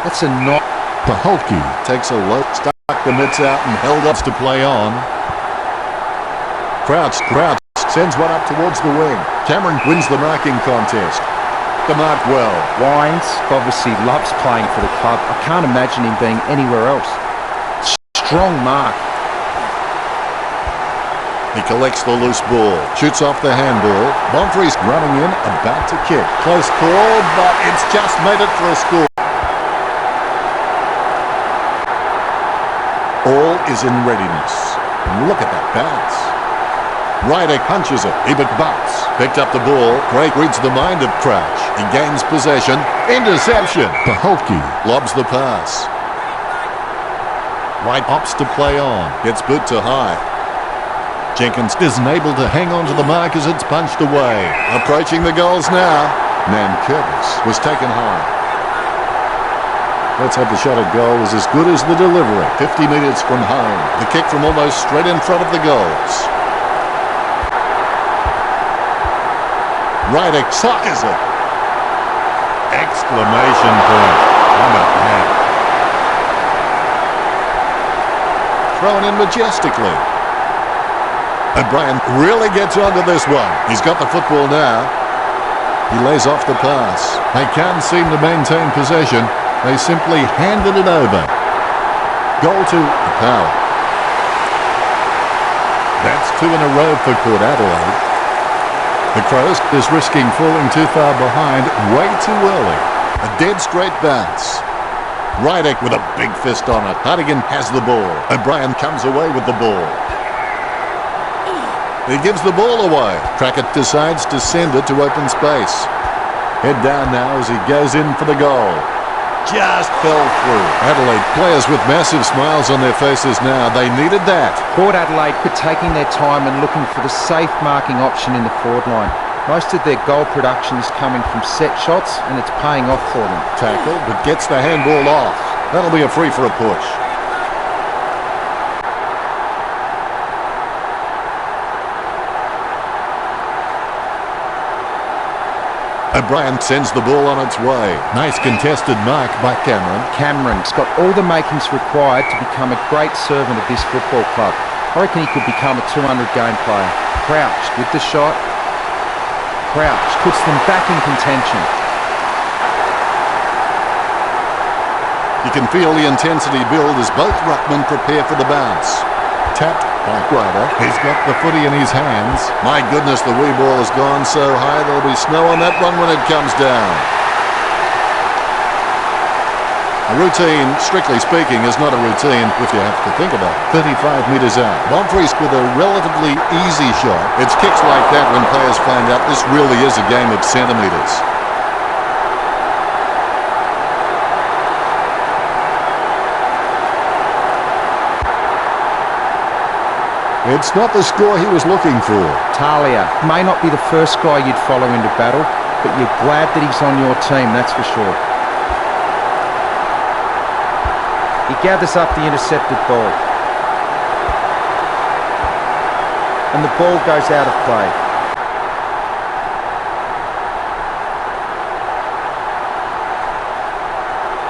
That's a knock. Paholke takes a look, stuck the mitts out and held up to play on. Crouch sends one up towards the wing. Cameron wins the marking contest. The mark well. Wines obviously loves playing for the club. I can't imagine him being anywhere else. Strong mark. He collects the loose ball, shoots off the handball. Bonfrey's running in, about to kick. Close call, but it's just made it for a score. All is in readiness. And look at that bounce. Ryder punches it. He butts. Picked up the ball. Craig reads the mind of Crouch. He gains possession. Interception. Paholke lobs the pass. White opts to play on. Gets boot to high. Jenkins isn't able to hang on to the mark as it's punched away. Approaching the goals now. Curtis was taken high. Let's hope the shot at goal is as good as the delivery. 50 metres from home. The kick from almost straight in front of the goals. Ryder sockers it. Exclamation point. How about that? Thrown in majestically. O'Brien really gets onto this one. He's got the football now. He lays off the pass. They can't seem to maintain possession. They simply handed it over. Goal to the Power. That's 2 in a row for Port Adelaide. The Crows is risking falling too far behind way too early. A dead straight bounce. Ryder with a big fist on it. Hartigan has the ball. O'Brien comes away with the ball. He gives the ball away. Crackett decides to send it to open space. Head down now as he goes in for the goal. Just fell through. Adelaide players with massive smiles on their faces now. They needed that. Port Adelaide were taking their time and looking for the safe marking option in the forward line. Most of their goal production is coming from set shots and it's paying off for them. Tackle, but gets the handball off. That'll be a free for a push. O'Brien sends the ball on its way. Nice contested mark by Cameron. Cameron's got all the makings required to become a great servant of this football club. I reckon he could become a 200-game player. Crouch with the shot. Crouch puts them back in contention. You can feel the intensity build as both ruckmen prepare for the bounce. Tapped by Ryder. He's got the footy in his hands. My goodness, the wee ball has gone so high there'll be snow on that one when it comes down. A routine, strictly speaking, is not a routine if you have to think about it. 35 metres out. Bonfrey's with a relatively easy shot. It's kicks like that when players find out this really is a game of centimetres. It's not the score he was looking for. Talia may not be the first guy you'd follow into battle, but you're glad that he's on your team, that's for sure. He gathers up the intercepted ball. And the ball goes out of play.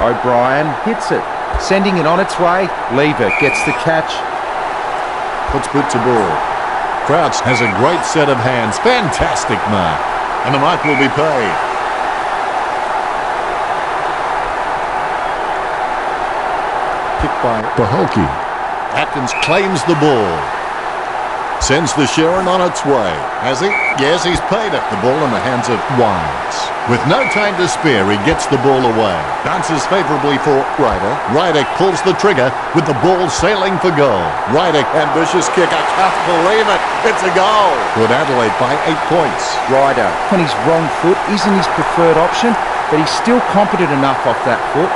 O'Brien hits it. Sending it on its way. Lever gets the catch. Puts boot to ball. Crouch has a great set of hands. Fantastic mark. And the mark will be paid. Kicked by Paholke. Atkins claims the ball. Sends the Sharon on its way. Has he? Yes, he's paid it. The ball in the hands of Wines. With no time to spare, he gets the ball away. Bounces favourably for Ryder. Ryder pulls the trigger with the ball sailing for goal. Ryder, ambitious kick. I can't believe it. It's a goal. Port Adelaide by 8 points. Ryder, on his wrong foot, isn't his preferred option, but he's still competent enough off that foot.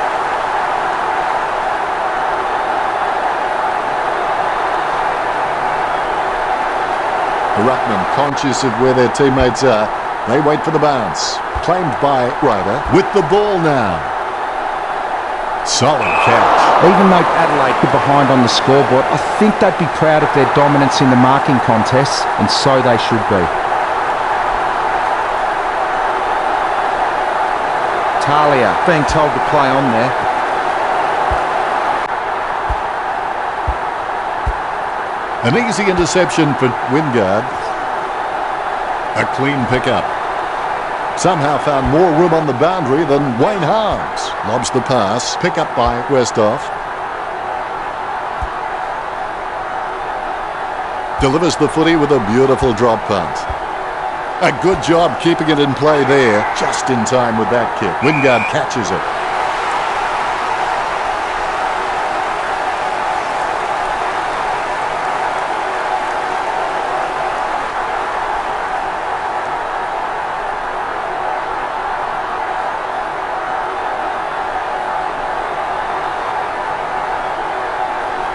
The ruckman, conscious of where their teammates are, they wait for the bounce. Claimed by Ryder with the ball now. Solid catch. Even though Adelaide are behind on the scoreboard, I think they'd be proud of their dominance in the marking contests, and so they should be. Talia being told to play on there. An easy interception for Wingard. A clean pickup. Somehow found more room on the boundary than Wayne Harms. Lobs the pass. Pick up by Westhoff. Delivers the footy with a beautiful drop punt. A good job keeping it in play there. Just in time with that kick. Wingard catches it.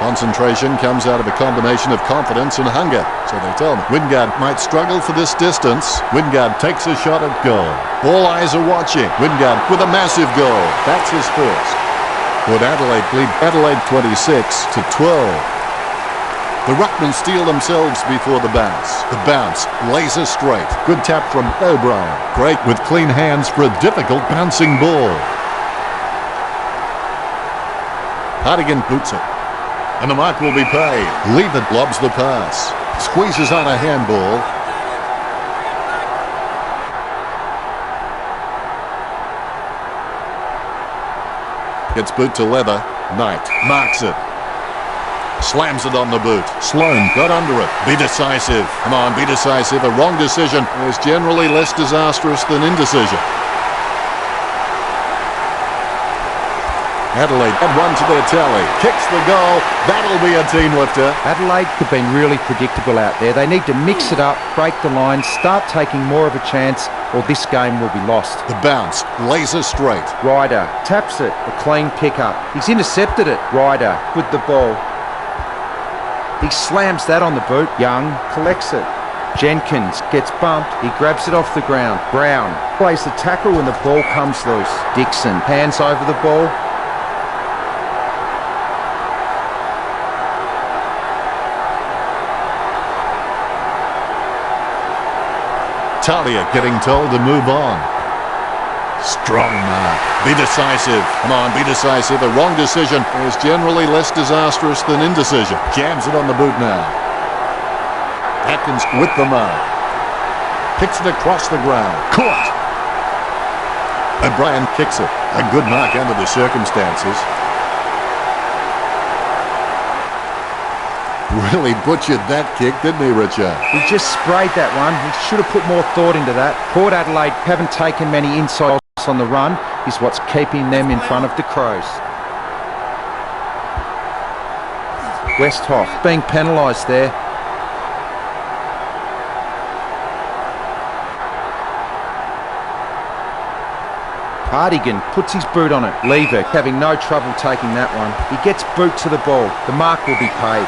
Concentration comes out of a combination of confidence and hunger, so they tell me. Wingard might struggle for this distance. Wingard takes a shot at goal. All eyes are watching. Wingard with a massive goal. That's his first. Port Adelaide lead Adelaide 26-12. The Ruckmen steal themselves before the bounce. The bounce, laser straight. Good tap from O'Brien. Great with clean hands for a difficult bouncing ball. Hartigan boots it. And the mark will be paid. Leavitt lobs the pass. Squeezes on a handball. Gets boot to leather. Knight marks it. Slams it on the boot. Sloan got under it. Be decisive. Come on, be decisive. A wrong decision is generally less disastrous than indecision. Adelaide add one to their tally. Kicks the goal. That'll be a team lifter. Adelaide have been really predictable out there. They need to mix it up, break the line, start taking more of a chance, or this game will be lost. The bounce, laser straight. Ryder taps it, a clean pickup. He's intercepted it. Ryder with the ball. He slams that on the boot. Young collects it. Jenkins gets bumped. He grabs it off the ground. Brown plays the tackle when the ball comes loose. Dixon hands over the ball. Talia getting told to move on. Strong mark. Be decisive. Come on, be decisive. A wrong decision is generally less disastrous than indecision. Jams it on the boot now. Atkins with the mark. Kicks it across the ground. Caught. O'Brien kicks it. A good mark under the circumstances. Really butchered that kick, didn't he, Richard? He just sprayed that one. He should have put more thought into that. Port Adelaide haven't taken many insides on the run, is what's keeping them in front of the Crows. Westhoff being penalised there. Hartigan puts his boot on it. Lever having no trouble taking that one. He gets boot to the ball. The mark will be paid.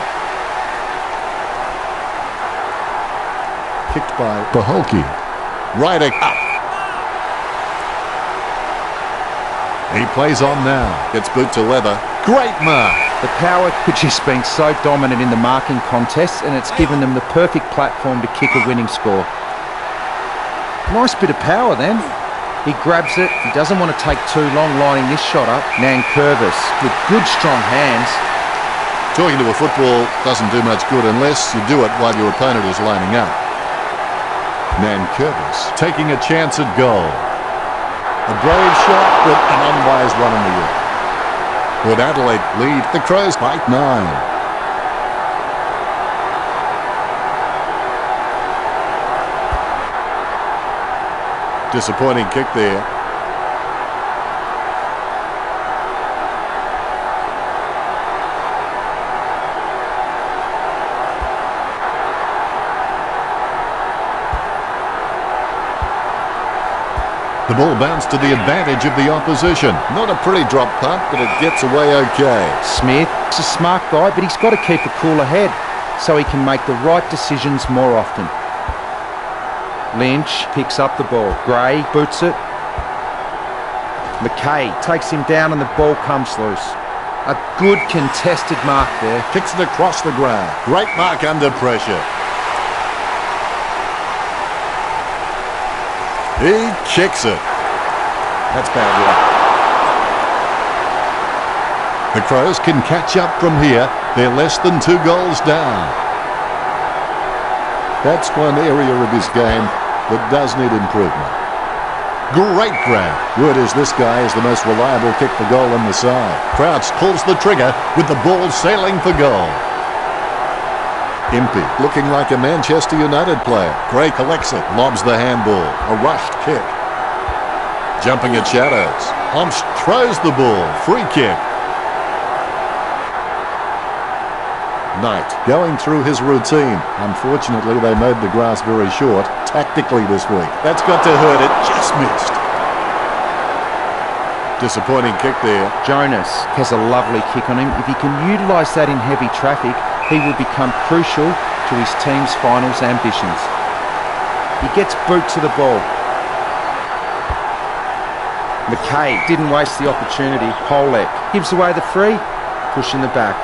Kicked by Paholke. Ryder up. He plays on now. Gets boot to leather. Great mark. The power has just been so dominant in the marking contest, and it's given them the perfect platform to kick a winning score. Nice bit of power then. He grabs it. He doesn't want to take too long lining this shot up. Nankervis with good strong hands. Talking to a football doesn't do much good unless you do it while your opponent is lining up. Nankervis taking a chance at goal. A brave shot, but an unwise one in the air. Port Adelaide lead the Crows by 9. Disappointing kick there. The ball bounced to the advantage of the opposition. Not a pretty drop punt, but it gets away okay. Smith is a smart guy, but he's got to keep a cooler head so he can make the right decisions more often. Lynch picks up the ball. Gray boots it. McKay takes him down and the ball comes loose. A good contested mark there. Kicks it across the ground. Great mark under pressure. He kicks it. That's bad luck. The Crows can catch up from here. They're less than 2 goals down. That's one area of his game that does need improvement. Great grab. Word is this guy is the most reliable kick for goal on the side. Crouch pulls the trigger with the ball sailing for goal. Impey, looking like a Manchester United player. Gray collects it, lobs the handball. A rushed kick. Jumping at shadows. Homsch throws the ball. Free kick. Knight going through his routine. Unfortunately, they made the grass very short tactically this week. That's got to hurt it. Just missed. Disappointing kick there. Jonas has a lovely kick on him. If he can utilise that in heavy traffic, he will become crucial to his team's finals ambitions. He gets boot to the ball. McKay didn't waste the opportunity. Polek gives away the free. Push in the back.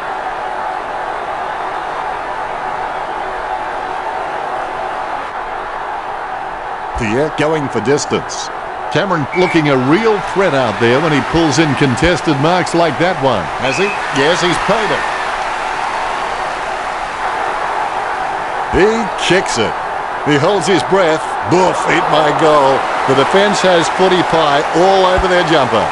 Pierre going for distance. Cameron looking a real threat out there when he pulls in contested marks like that one. Has he? Yes, he's paid it. He kicks it. He holds his breath. Boof, eat my goal. The defence has footy pie all over their jumper.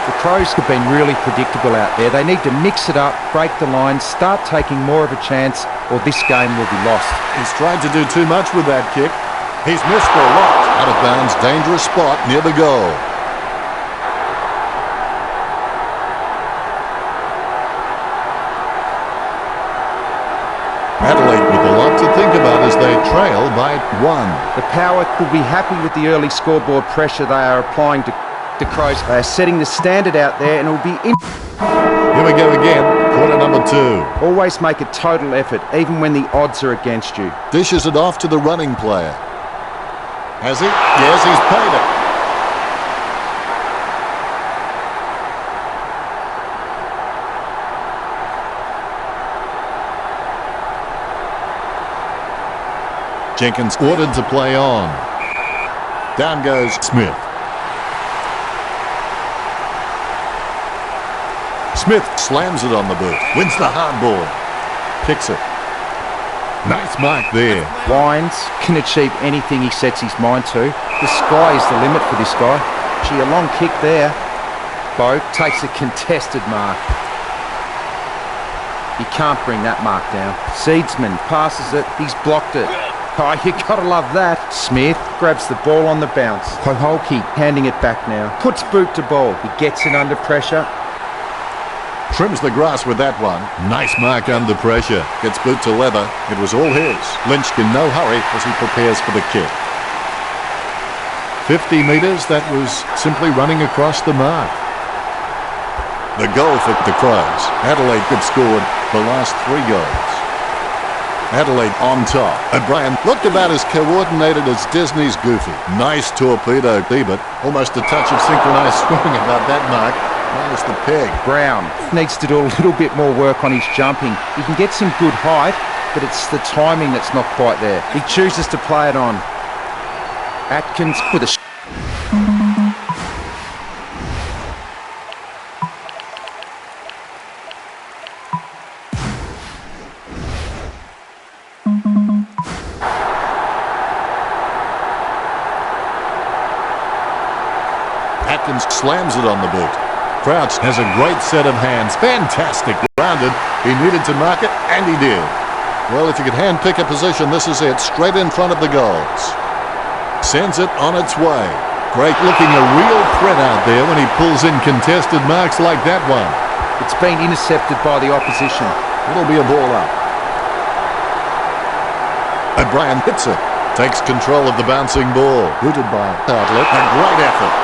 The Crows have been really predictable out there. They need to mix it up, break the line, start taking more of a chance, or this game will be lost. He's tried to do too much with that kick. He's missed a lot. Out of bounds, dangerous spot near the goal. Adelaide with a lot to think about as they trail by 1. The Power will be happy with the early scoreboard pressure they are applying to Crows. They are setting the standard out there, and it will be Here we go again. Quarter number 2. Always make a total effort, even when the odds are against you. Dishes it off to the running player. Has he? Yes, he's paid it. Jenkins ordered to play on. Down goes Smith. Smith slams it on the boot. Wins the hardball. Kicks it. Nice mark there. Wines can achieve anything he sets his mind to. The sky is the limit for this guy. Gee, a long kick there. Bo takes a contested mark. He can't bring that mark down. Seedsman passes it. He's blocked it. Oh, you gotta love that. Smith grabs the ball on the bounce. Koholke handing it back now. Puts boot to ball. He gets it under pressure. Trims the grass with that one. Nice mark under pressure. Gets boot to leather. It was all his. Lynch in no hurry as he prepares for the kick. 50 metres, that was simply running across the mark. The goal for the Crows. Adelaide had scored the last 3 goals. Adelaide on top. O'Brien looked about as coordinated as Disney's Goofy. Nice torpedo, but almost a touch of synchronised swimming about that mark. Minus the peg. Brown needs to do a little bit more work on his jumping. He can get some good height, but it's the timing that's not quite there. He chooses to play it on. Atkins with a Atkins slams it on the boot. Crouch has a great set of hands. Fantastic. Grounded. He needed to mark it, and he did. Well, if you could hand-pick a position, this is it. Straight in front of the goals. Sends it on its way. Great looking a real threat out there when he pulls in contested marks like that one. It's been intercepted by the opposition. It'll be a ball up. O'Brien hits it. Takes control of the bouncing ball. Booted by Hartlett. A great effort.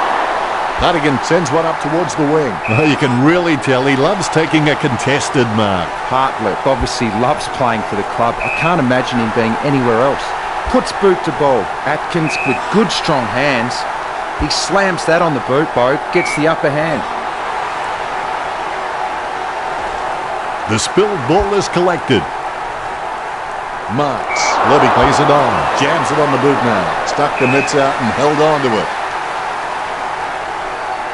Hartigan sends one up towards the wing. Oh, you can really tell he loves taking a contested mark. Hartlett obviously loves playing for the club. I can't imagine him being anywhere else. Puts boot to ball. Atkins with good strong hands. He slams that on the boot. Bo gets the upper hand. The spilled ball is collected. Marks. Levy plays it on. Jams it on the boot now. Stuck the mitts out and held on to it.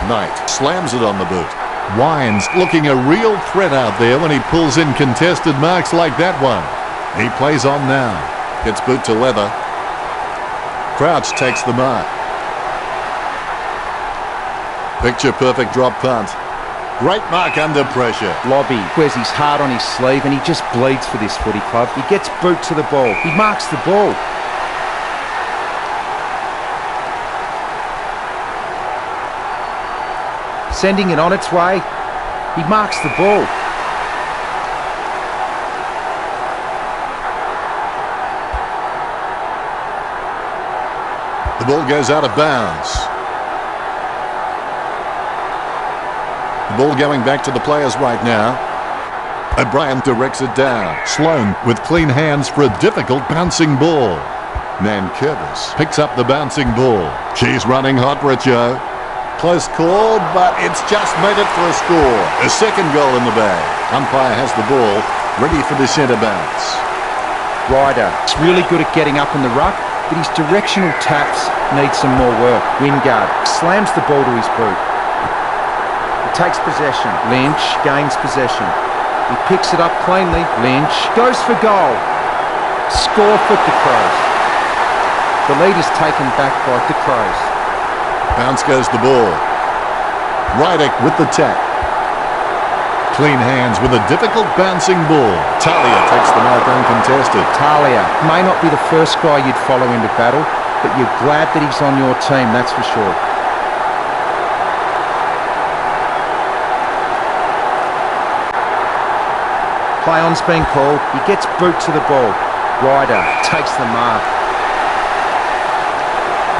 Knight slams it on the boot. Wines looking a real threat out there when he pulls in contested marks like that one. He plays on now. Gets boot to leather. Crouch takes the mark. Picture perfect drop punt. Great mark under pressure. Lobby wears his heart on his sleeve and he just bleeds for this footy club. He gets boot to the ball. He marks the ball. Sending it on its way. He marks the ball. The ball goes out of bounds. The ball going back to the players right now. O'Brien directs it down. Sloan with clean hands for a difficult bouncing ball. Nankervis picks up the bouncing ball. She's running hot, Richo. Close call, but it's just made it for a score. A second goal in the bag. Umpire has the ball, ready for the centre bounce. Ryder is really good at getting up in the ruck, but his directional taps need some more work. Wingard slams the ball to his boot. He takes possession. Lynch gains possession. He picks it up cleanly. Lynch goes for goal. Score for the Crows. The lead is taken back by the Crows. Bounce goes the ball. Rydick with the tap. Clean hands with a difficult bouncing ball. Talia takes the mark uncontested. Talia may not be the first guy you'd follow into battle, but you're glad that he's on your team, that's for sure. Play on's been called. He gets boot to the ball. Ryder takes the mark.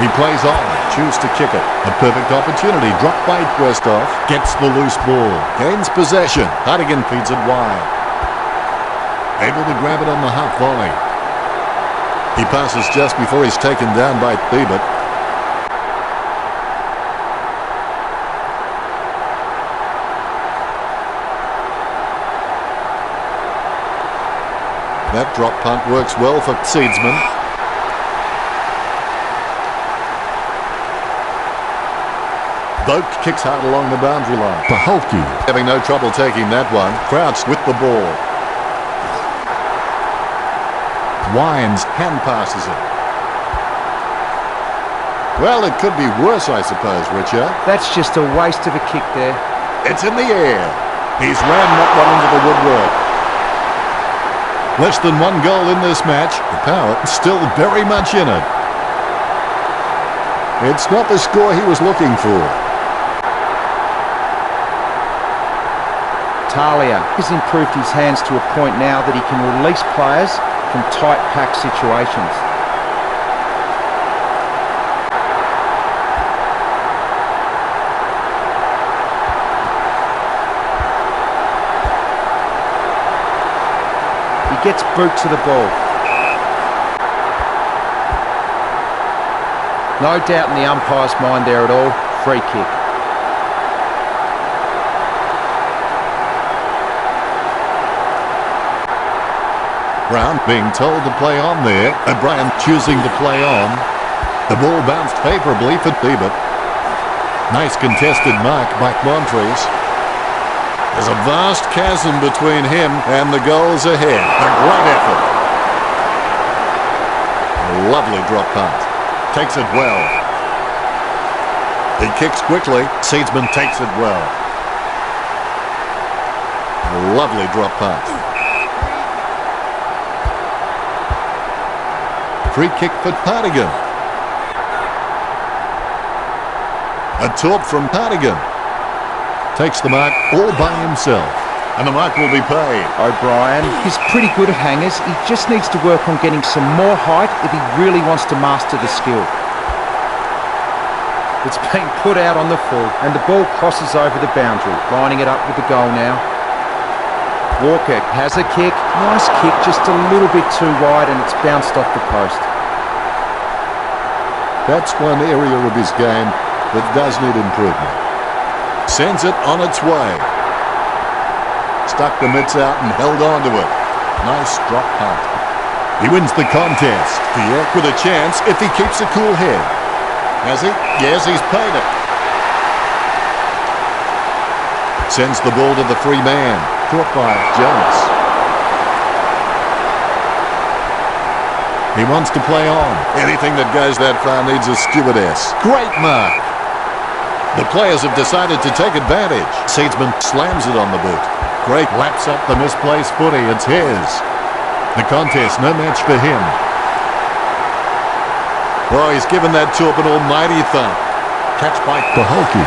He plays on, chooses to kick it. A perfect opportunity, dropped by Westhoff. Gets the loose ball, gains possession. Hartigan feeds it wide. Able to grab it on the half volley. He passes just before he's taken down by Thiebert. That drop punt works well for Seedsman. Boak kicks hard along the boundary line. Paholke having no trouble taking that one. Crouch with the ball. Wines hand passes it. Well, it could be worse, I suppose, Richard. That's just a waste of a kick there. It's in the air. He's rammed that one into the woodwork. Less than one goal in this match. The power still very much in it. It's not the score he was looking for. Talia has improved his hands to a point now that he can release players from tight pack situations. He gets boot to the ball. No doubt in the umpire's mind there at all. Free kick. Brown being told to play on there. O'Brien choosing to play on. The ball bounced favourably for Thiebert. Nice contested mark by Montres. There's a vast chasm between him and the goals ahead. A great effort. A lovely drop punt. Takes it well. He kicks quickly. Seedsman takes it well. A lovely drop punt. Free kick for Partigan. A taunt from Partigan. Takes the mark all by himself. And the mark will be paid. O'Brien is pretty good at hangers. He just needs to work on getting some more height if he really wants to master the skill. It's being put out on the full and the ball crosses over the boundary, lining it up with the goal now. Walker has a kick. Nice kick, just a little bit too wide and it's bounced off the post. That's one area of his game that does need improvement. Sends it on its way. Stuck the mitts out and held on to it. Nice drop punt. He wins the contest. Dieck with a chance if he keeps a cool head. Has he? Yes, he's paid it. Sends the ball to the free man. Caught by Jonas. He wants to play on. Anything that goes that far needs a stewardess. Great mark. The players have decided to take advantage. Seedsman slams it on the boot. Great laps up the misplaced footy. It's his. The contest, no match for him. Oh, he's given that to an almighty thump. Catch by Paholke.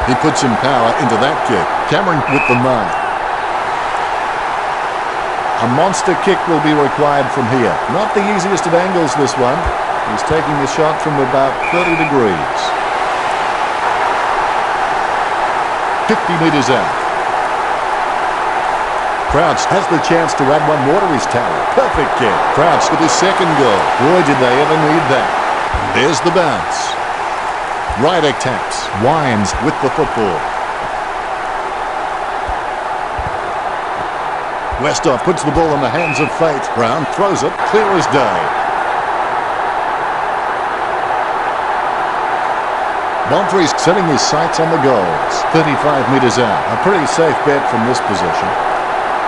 He puts some power into that kick. Cameron with the mark. A monster kick will be required from here. Not the easiest of angles, this one. He's taking the shot from about 30 degrees. 50 metres out. Crouch has the chance to add one more to his tower. Perfect kick. Crouch with his second goal. Boy, did they ever need that. There's the bounce. Ryder taps. Wines with the football. Westhoff puts the ball in the hands of fate. Brown throws it clear as day. Bonfrey's setting his sights on the goals. 35 metres out. A pretty safe bet from this position.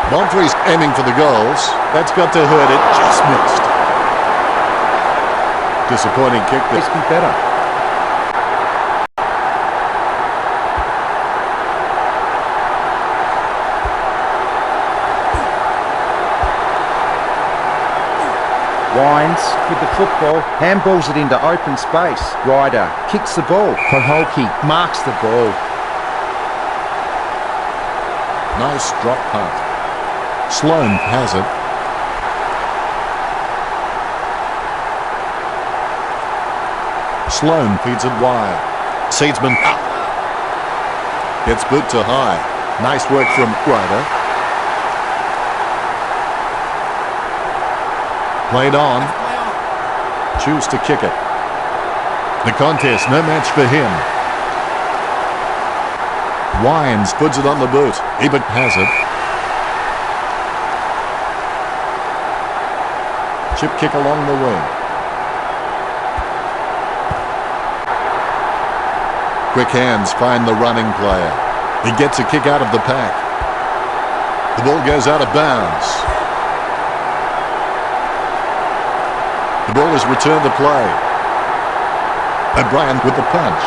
Bonfrey's aiming for the goals. That's got to hurt it. Just missed. Disappointing kick. This be better. Wines with the football, handballs it into open space. Ryder kicks the ball. Paholke marks the ball. Nice drop punt. Sloan has it. Sloan feeds it wide. Seedsman up. Gets boot to high. Nice work from Ryder. Played on. Choose to kick it. The contest, no match for him. Wines puts it on the boot. Ebert has it. Chip kick along the wing. Quick hands find the running player. He gets a kick out of the pack. The ball goes out of bounds. The ball is returned to play. O'Brien with the punch.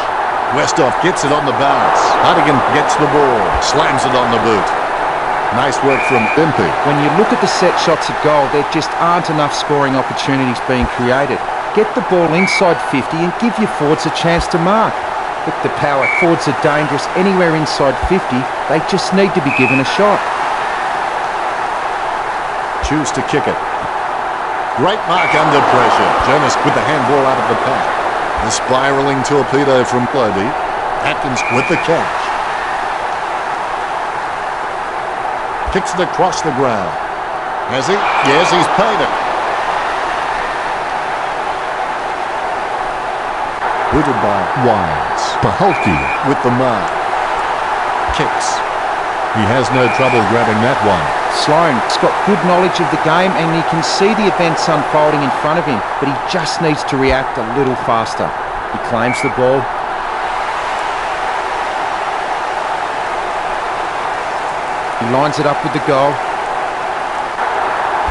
Westhoff gets it on the bounce. Hartigan gets the ball. Slams it on the boot. Nice work from Impey. When you look at the set shots at goal, there just aren't enough scoring opportunities being created. Get the ball inside 50 and give your forwards a chance to mark. With the power, forwards are dangerous anywhere inside 50. They just need to be given a shot. Choose to kick it. Great mark under pressure. Jonas with the handball out of the pack. A spiralling torpedo from Lodi. Atkins with the catch. Kicks it across the ground. Has he? Yes, he's paid it. Booted by Wines. Paholke with the mark. Kicks. He has no trouble grabbing that one. Sloan's got good knowledge of the game and he can see the events unfolding in front of him, but he just needs to react a little faster. He claims the ball. He lines it up with the goal.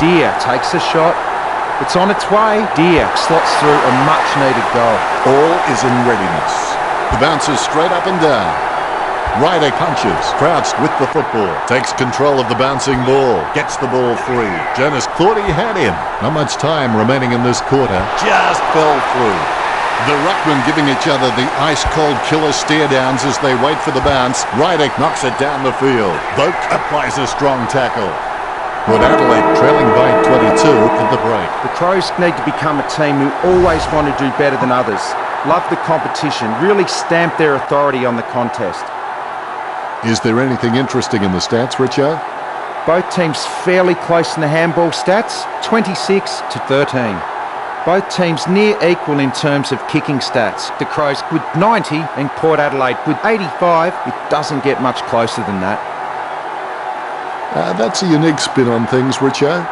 Deer takes a shot. It's on its way. Deer slots through a much-needed goal. All is in readiness. The bounces straight up and down. Ryder punches. Crouched with the football. Takes control of the bouncing ball. Gets the ball free. Jonas thought he had him. Not much time remaining in this quarter. Just fell through. The ruckmen giving each other the ice-cold killer stare-downs as they wait for the bounce. Ryder knocks it down the field. Boak applies a strong tackle. Port Adelaide trailing by 22 at the break. The Crows need to become a team who always want to do better than others. Love the competition. Really stamp their authority on the contest. Is there anything interesting in the stats, Richo? Both teams fairly close in the handball stats, 26-13. Both teams near equal in terms of kicking stats. The Crows with 90 and Port Adelaide with 85. It doesn't get much closer than that. That's a unique spin on things, Richo.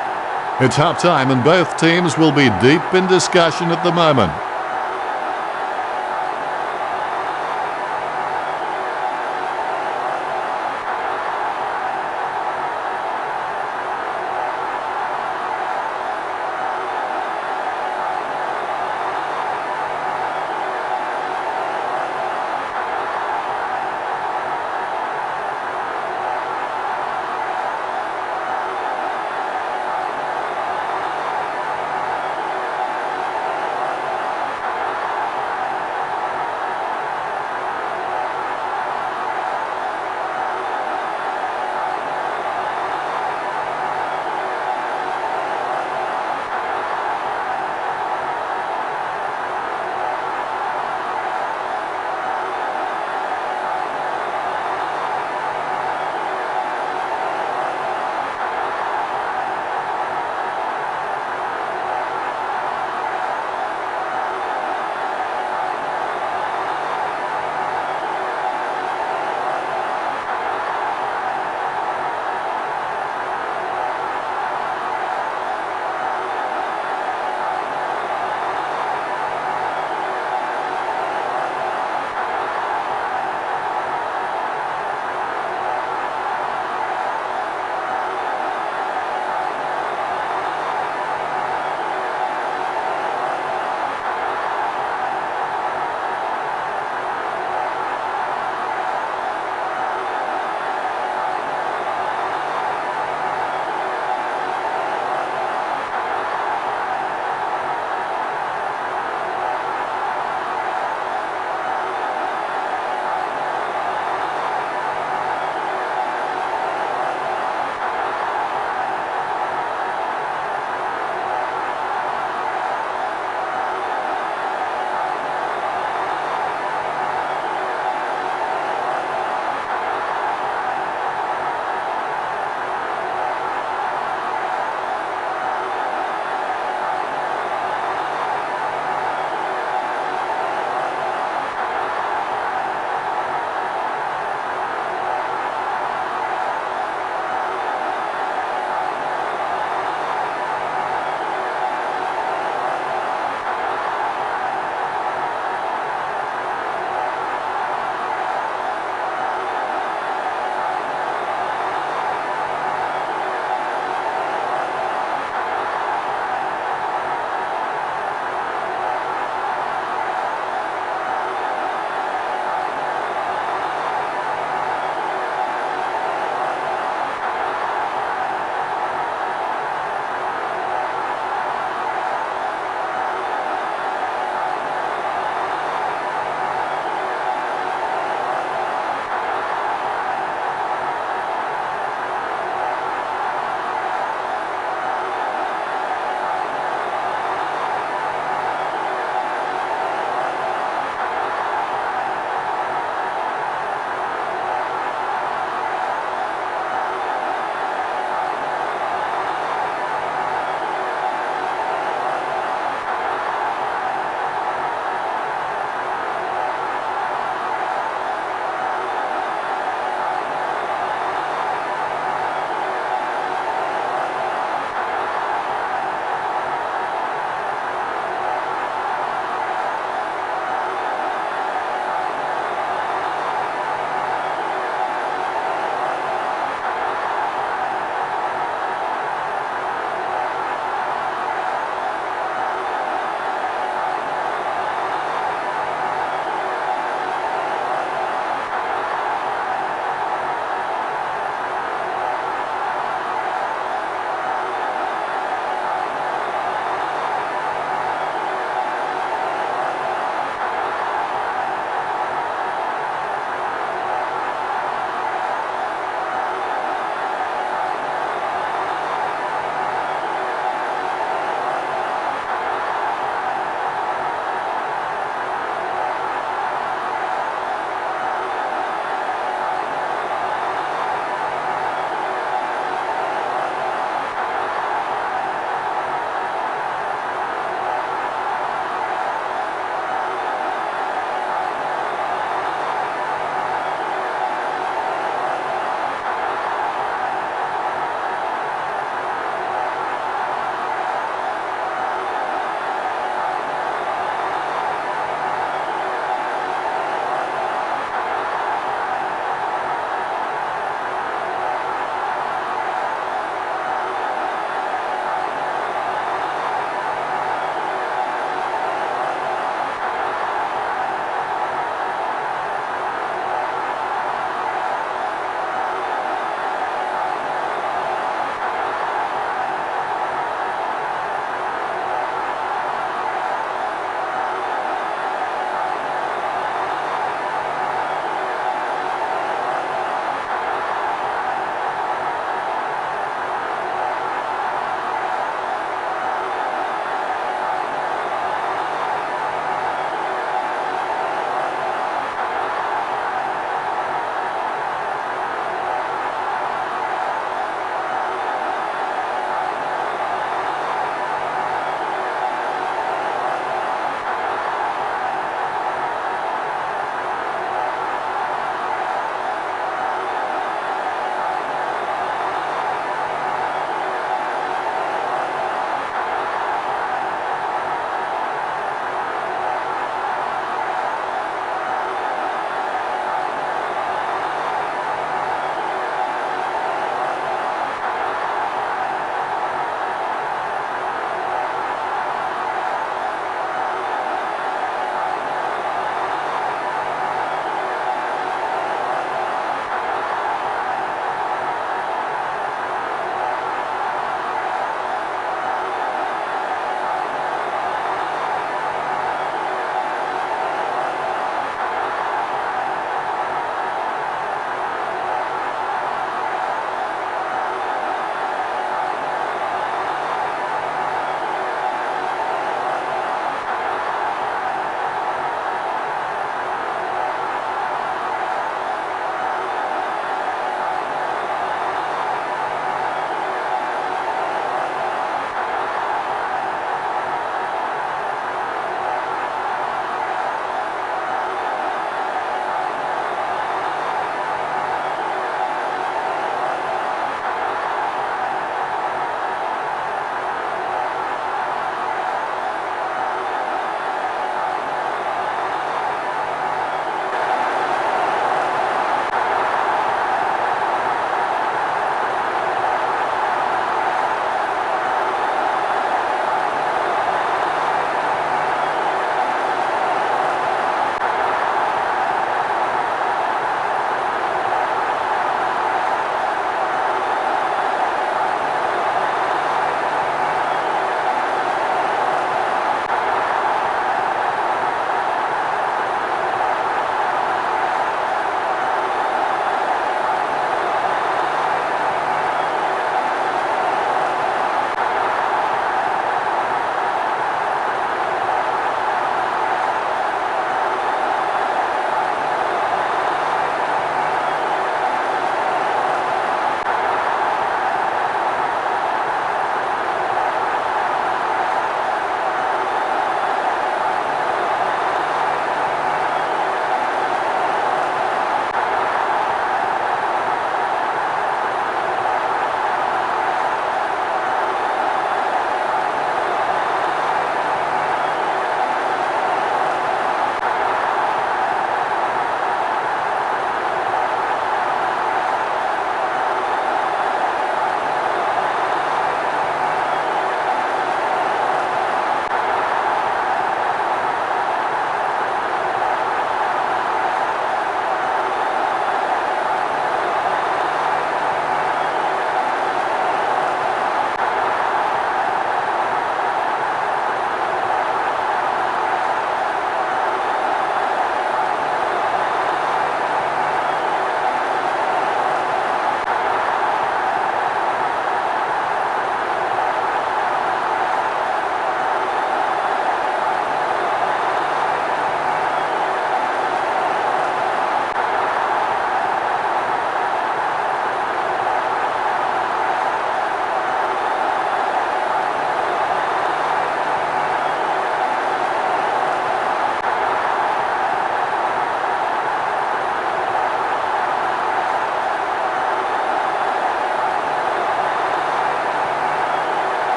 It's half-time and both teams will be deep in discussion at the moment.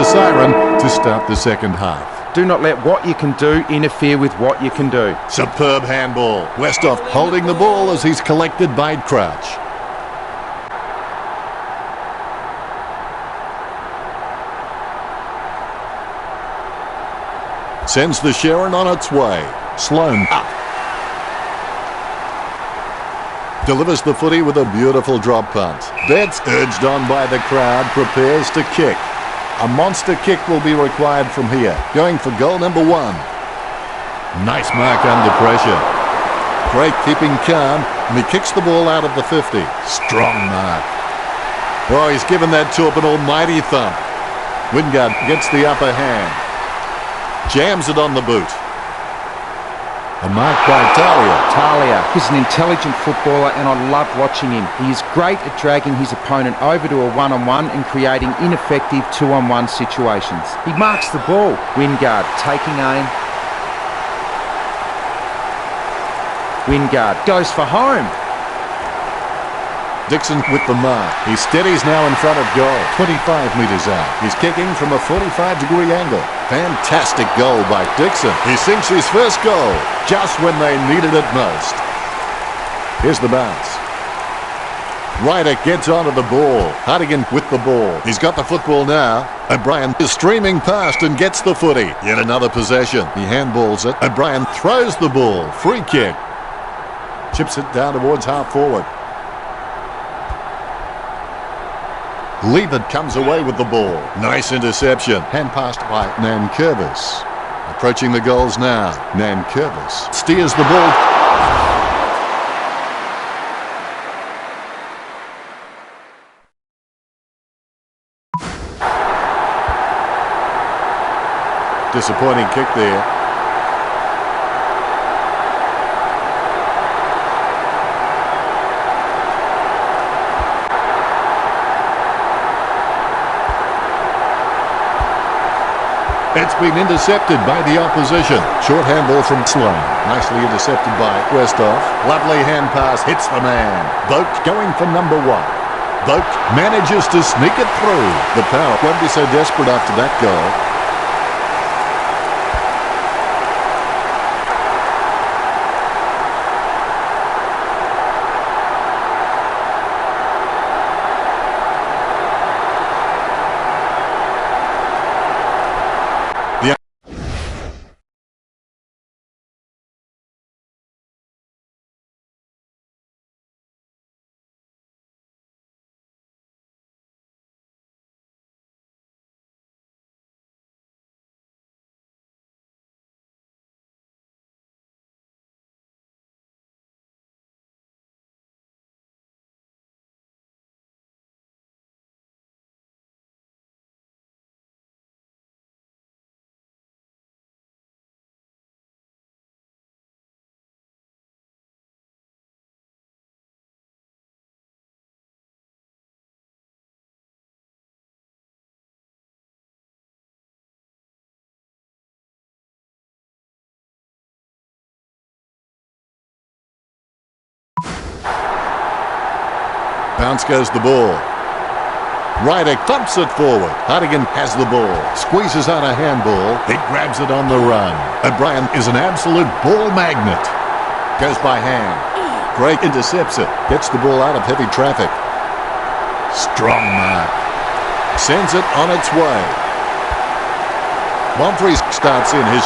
the siren to start the second half. Do not let what you can do interfere with what you can do. Superb handball. Westhoff holding the ball as he's collected by Crouch. Sends the Sharon on its way. Sloan up. Delivers the footy with a beautiful drop punt. Betts, urged on by the crowd, prepares to kick. A monster kick will be required from here. Going for goal number 1. Nice mark under pressure. Great keeping calm, and he kicks the ball out of the 50. Strong mark. Oh, he's given that to an almighty thump. Wingard gets the upper hand. Jams it on the boot. A mark by Talia is an intelligent footballer and I love watching him. He is great at dragging his opponent over to a one-on-one and creating ineffective two-on-one situations. He marks the ball. Wingard taking aim. Wingard goes for home. Dixon with the mark. He steadies now in front of goal. 25 metres out. He's kicking from a 45-degree angle. Fantastic goal by Dixon. He sinks his first goal just when they needed it most. Here's the bounce. Ryder gets onto the ball. Hartigan with the ball. He's got the football now. O'Brien is streaming past and gets the footy. Yet another possession. He handballs it. O'Brien throws the ball. Free kick. Chips it down towards half forward. Leavitt comes away with the ball. Nice interception. Hand passed by Nankervis. Approaching the goals now. Nankervis steers the ball. Disappointing kick there. It's been intercepted by the opposition. Short handball from Sloan. Nicely intercepted by Westhoff. Lovely hand pass hits the man. Boak going for number 1. Boak manages to sneak it through. The power won't be so desperate after that goal. Bounce goes the ball. Ryder thumps it forward. Hartigan has the ball. Squeezes out a handball. He grabs it on the run. O'Brien is an absolute ball magnet. Goes by hand. Gray intercepts it. Gets the ball out of heavy traffic. Strong mark. Sends it on its way. Bonfries starts in his...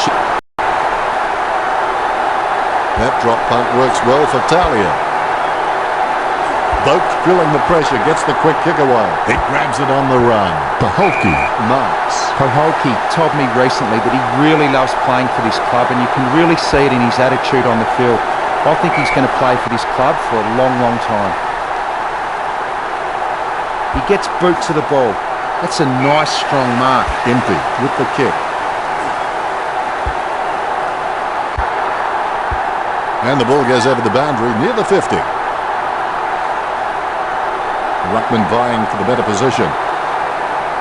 That drop punt works well for Talia. Boak feeling the pressure, gets the quick kick away. He grabs it on the run. Paholke marks. Paholke told me recently that he really loves playing for this club and you can really see it in his attitude on the field. I think he's going to play for this club for a long, long time. He gets boot to the ball. That's a nice, strong mark. Empty with the kick. And the ball goes over the boundary near the 50. Ruckman vying for the better position.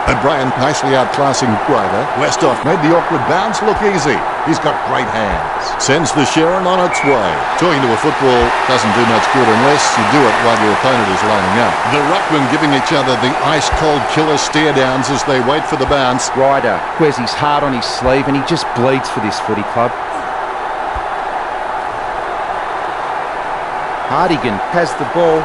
O'Brien nicely outclassing Ryder. Westhoff made the awkward bounce look easy. He's got great hands. Sends the Sharon on its way. Talking to a football doesn't do much good unless you do it while your opponent is lining up. The ruckmen giving each other the ice-cold killer stare-downs as they wait for the bounce. Ryder wears his heart on his sleeve and he just bleeds for this footy club. Hardigan has the ball.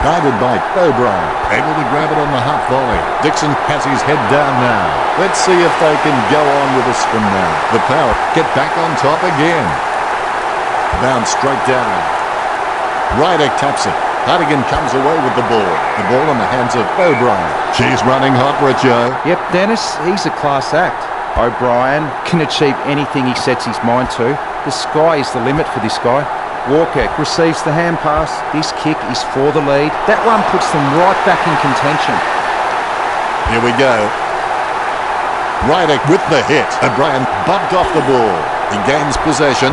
Guided by O'Brien, able to grab it on the half volley. Dixon has his head down now. Let's see if they can go on with us from now. The Power get back on top again. Bounce straight down. Ryder taps it. Hardigan comes away with the ball. The ball in the hands of O'Brien. She's running hot, Richo. Yep, Dennis, he's a class act. O'Brien can achieve anything he sets his mind to. The sky is the limit for this guy. Walker receives the hand pass. This kick is for the lead. That one puts them right back in contention. Here we go. Ryder with the hit. O'Brien bumped off the ball. He gains possession.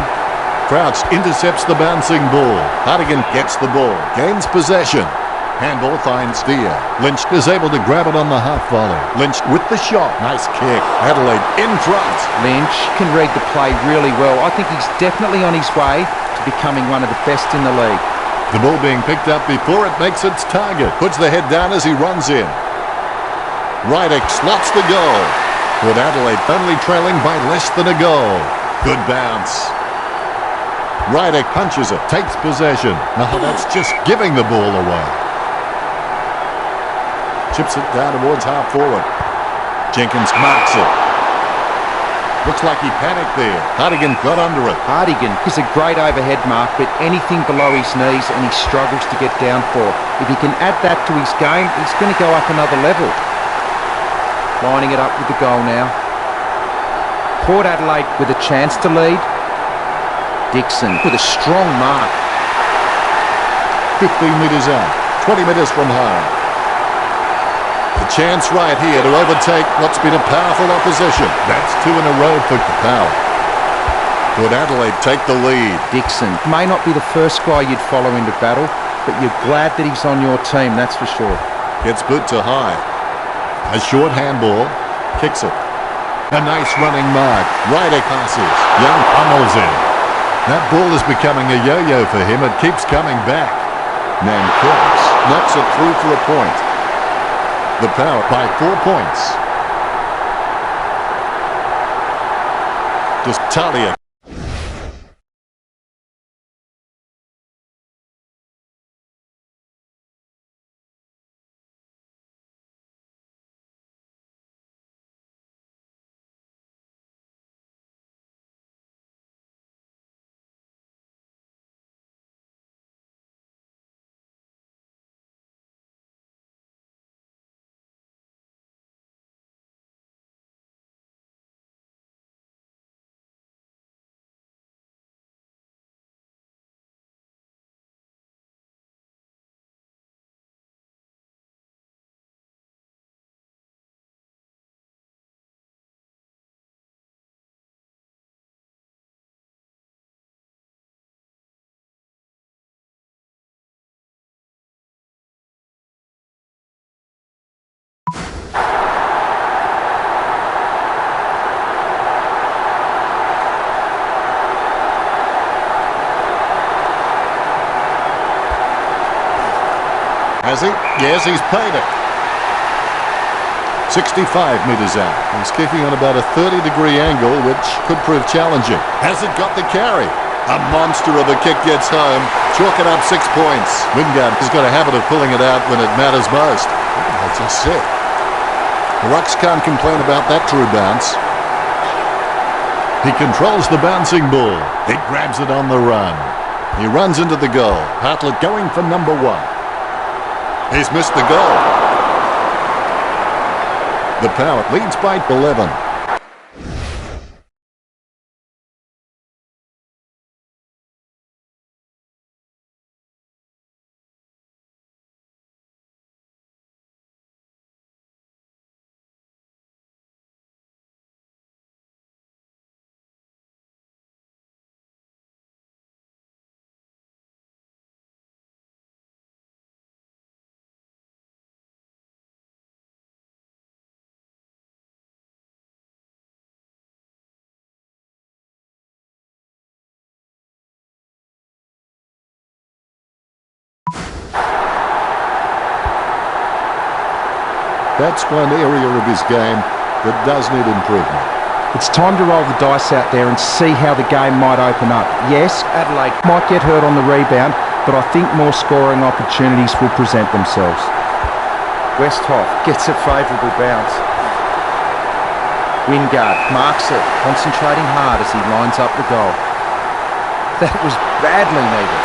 Crouch intercepts the bouncing ball. Hardigan gets the ball. Gains possession. Handball finds Steer. Lynch is able to grab it on the half volley. Lynch with the shot. Nice kick. Adelaide in front. Lynch can read the play really well. I think he's definitely on his way to becoming one of the best in the league. The ball being picked up before it makes its target. Puts the head down as he runs in. Ryder slots the goal. With Adelaide only trailing by less than a goal. Good bounce. Ryder punches it. Takes possession. Oh, that's just giving the ball away. Chips it down towards half forward. Jenkins marks it. Looks like he panicked there. Hardigan got under it. Hardigan is a great overhead mark, but anything below his knees and he struggles to get down for. If he can add that to his game, he's going to go up another level. Lining it up with the goal now. Port Adelaide with a chance to lead. Dixon with a strong mark. 15 metres out. 20 metres from home. A chance right here to overtake what's been a powerful opposition. That's 2 in a row for the Power. Would Adelaide take the lead? Dixon may not be the first guy you'd follow into battle, but you're glad that he's on your team, that's for sure. Gets boot to high. A short handball. Kicks it. A nice running mark. Ryder passes. Young pummels in. That ball is becoming a yo-yo for him. It keeps coming back. Nankervis knocks it through for a point. The Power by 4 points. Just Talia. Has he? Yes, he's paid it. 65 metres out. He's kicking on about a 30-degree angle, which could prove challenging. Has it got the carry? A monster of a kick gets home. Chalk it up 6 points. Wingard has got a habit of pulling it out when it matters most. I just said. The Rucks can't complain about that true bounce. He controls the bouncing ball. He grabs it on the run. He runs into the goal. Hartlett going for number 1. He's missed the goal. The Power leads by 11. That's one area of his game that does need improvement. It's time to roll the dice out there and see how the game might open up. Yes, Adelaide might get hurt on the rebound, but I think more scoring opportunities will present themselves. Westhoff gets a favourable bounce. Wingard marks it, concentrating hard as he lines up the goal. That was badly needed.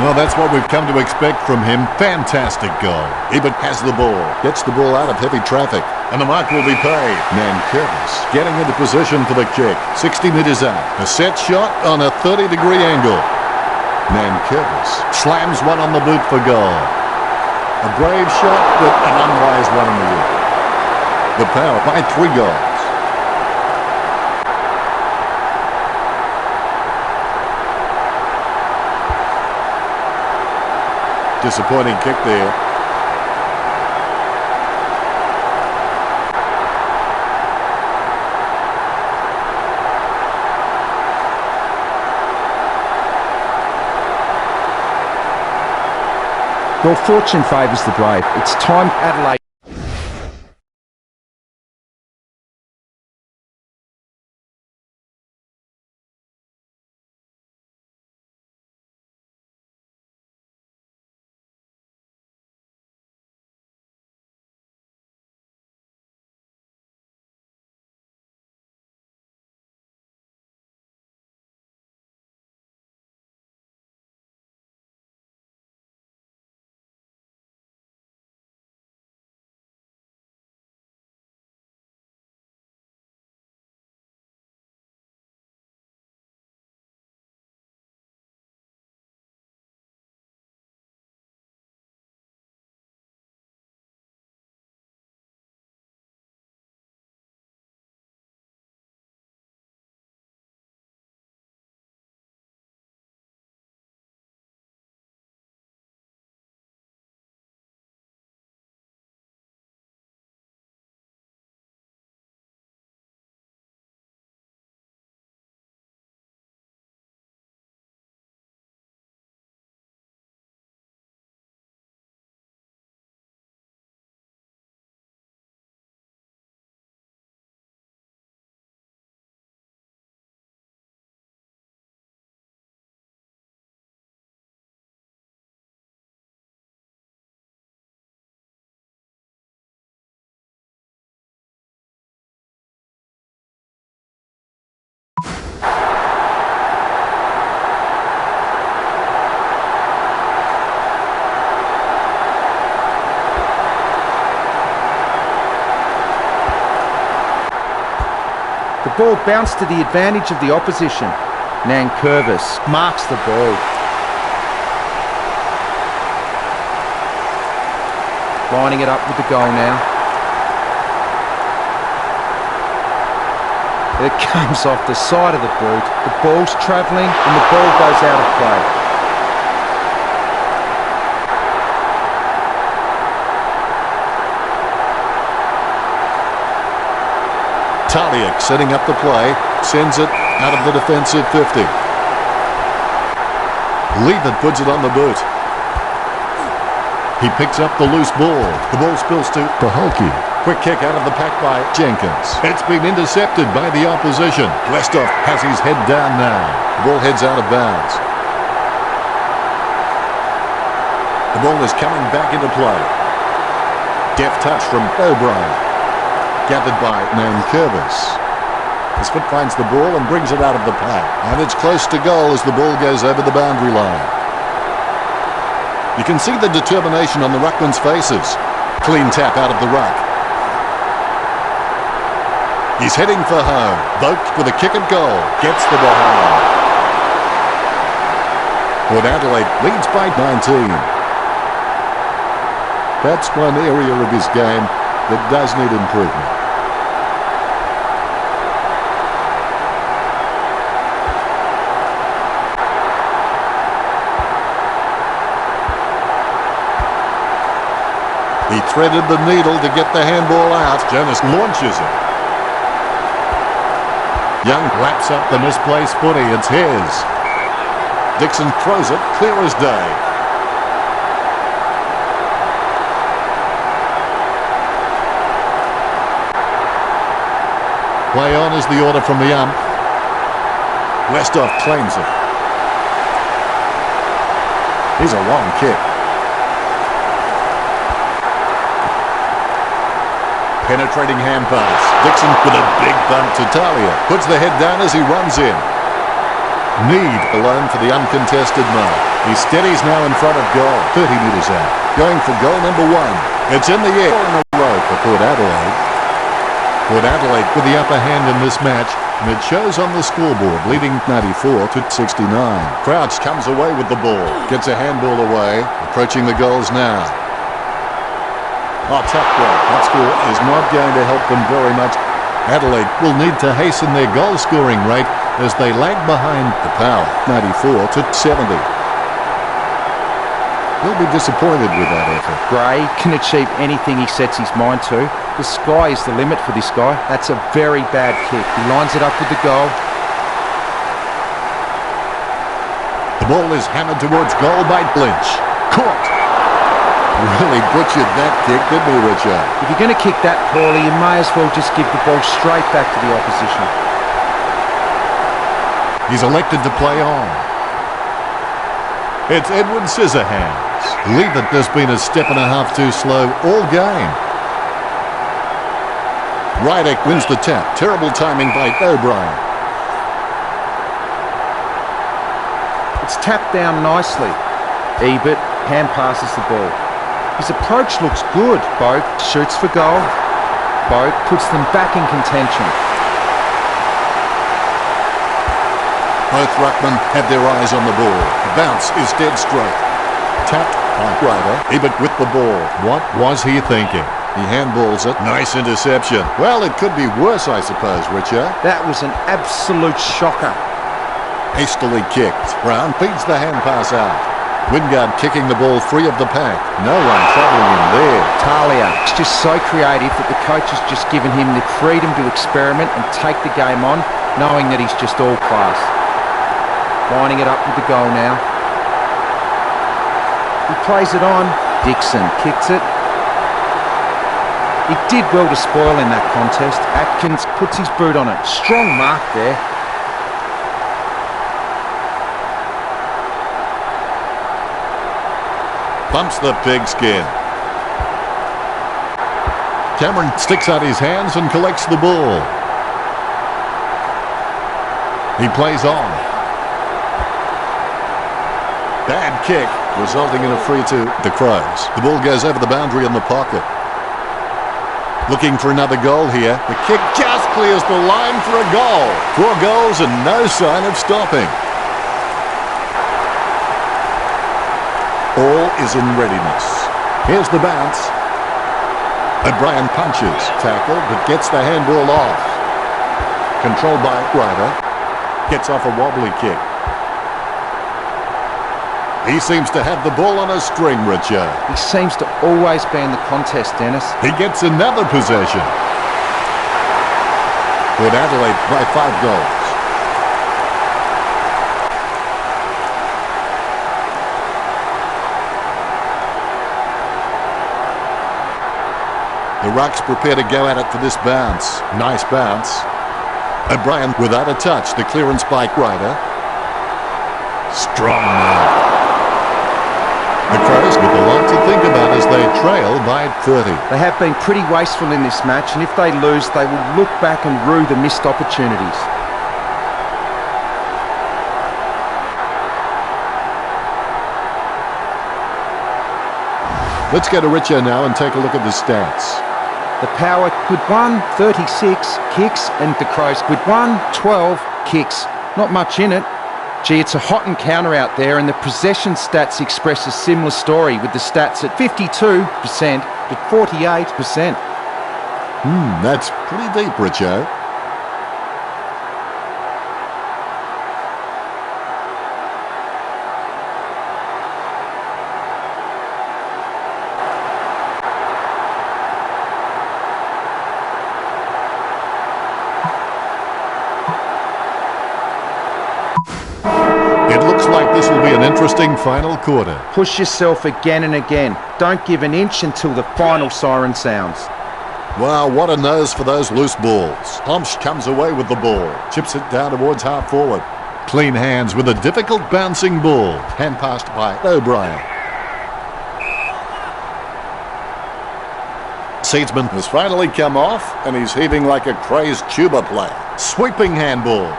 Well, that's what we've come to expect from him. Fantastic goal. Ebert has the ball, gets the ball out of heavy traffic, and the mark will be paid. Nankervis getting into position for the kick. 60 metres out. A set shot on a 30-degree angle. Nankervis slams one on the boot for goal. A brave shot, but an unwise one in the air. The Power by 3 goals. Disappointing kick there. Well, fortune favours the brave. It's time Adelaide. The ball bounced to the advantage of the opposition. Nankervis marks the ball. Lining it up with the goal now. It comes off the side of the boot. The ball's travelling and the ball goes out of play. Taliak setting up the play, sends it out of the defensive 50. Leavitt puts it on the boot. He picks up the loose ball. The ball spills to Paholke. Quick kick out of the pack by Jenkins. It's been intercepted by the opposition. Westhoff has his head down now. The ball heads out of bounds. The ball is coming back into play. Deft touch from O'Brien. Gathered by Nankervis. His foot finds the ball and brings it out of the pack. And it's close to goal as the ball goes over the boundary line. You can see the determination on the ruckman's faces. Clean tap out of the ruck. He's heading for home. Vogt with a kick and goal. Gets the ball home. Port Adelaide leads by 19. That's one area of his game that does need improvement. He threaded the needle to get the handball out. Jonas launches it. Young laps up the misplaced footy. It's his. Dixon throws it clear as day. Play on is the order from the ump. Westhoff claims it. Here's a long kick. Penetrating hand pass. Dixon with a big bump to Talia. Puts the head down as he runs in. Need alone for the uncontested mark. He steadies now in front of goal. 30 metres out. Going for goal number 1. It's in the air. 4 in a row for Port Adelaide. Port Adelaide with the upper hand in this match. And it shows on the scoreboard, leading 94 to 69. Crouch comes away with the ball. Gets a handball away. Approaching the goals now. Oh, tough break. That score is not going to help them very much. Adelaide will need to hasten their goal-scoring rate as they lag behind the Power, 94 to 70. He'll be disappointed with that effort. Gray can achieve anything he sets his mind to. The sky is the limit for this guy. That's a very bad kick. He lines it up with the goal. The ball is hammered towards goal by Lynch. Caught. Really butchered that kick, didn't he, Richard? If you're going to kick that poorly, you may as well just give the ball straight back to the opposition. He's elected to play on. It's Edward Scissorhands. Leave it, there's been a step and a half too slow all game. Rydick wins the tap. Terrible timing by O'Brien. It's tapped down nicely. Ebert hand passes the ball. His approach looks good. Boak shoots for goal. Boak puts them back in contention. Both ruckmen have their eyes on the ball. The bounce is dead straight. Tapped by Ryder. Ebert with the ball. What was he thinking? He handballs it. Nice interception. Well, it could be worse, I suppose, Richard. That was an absolute shocker. Hastily kicked. Brown feeds the hand pass out. Wingard kicking the ball free of the pack. No one troubling him there. Talia is just so creative that the coach has just given him the freedom to experiment and take the game on, knowing that he's just all class. Lining it up with the goal now. He plays it on. Dixon kicks it. He did well to spoil in that contest. Atkins puts his boot on it. Strong mark there. Bumps the pigskin. Cameron sticks out his hands and collects the ball. He plays on. Bad kick, resulting in a free to the Crows. The ball goes over the boundary in the pocket. Looking for another goal here. The kick just clears the line for a goal. 4 goals and no sign of stopping. All is in readiness. Here's the bounce. O'Brien punches. Tackle, but gets the handball off. Controlled by Ryder. Gets off a wobbly kick. He seems to have the ball on a string, Richard. He seems to always be in the contest, Dennis. He gets another possession. Port Adelaide by 5 goals. The Rucks prepare to go at it for this bounce. Nice bounce. O'Brien without a touch. The clearance by Ryder. Strong man. The Crows with a lot to think about as they trail by 30. They have been pretty wasteful in this match, and if they lose, they will look back and rue the missed opportunities. Let's go to Richo now and take a look at the stats. The Power with 36 kicks, and the Crows with 12 kicks. Not much in it. Gee, it's a hot encounter out there, and the possession stats express a similar story, with the stats at 52% to 48%. That's pretty deep, Richo. this will be an interesting final quarter. Push yourself again and again. Don't give an inch until the final siren sounds. Wow, what a nose for those loose balls. Homsch comes away with the ball. Chips it down towards half forward. Clean hands with a difficult bouncing ball. Hand passed by O'Brien. Seedsman has finally come off, and he's heaving like a crazed tuba player. Sweeping handball.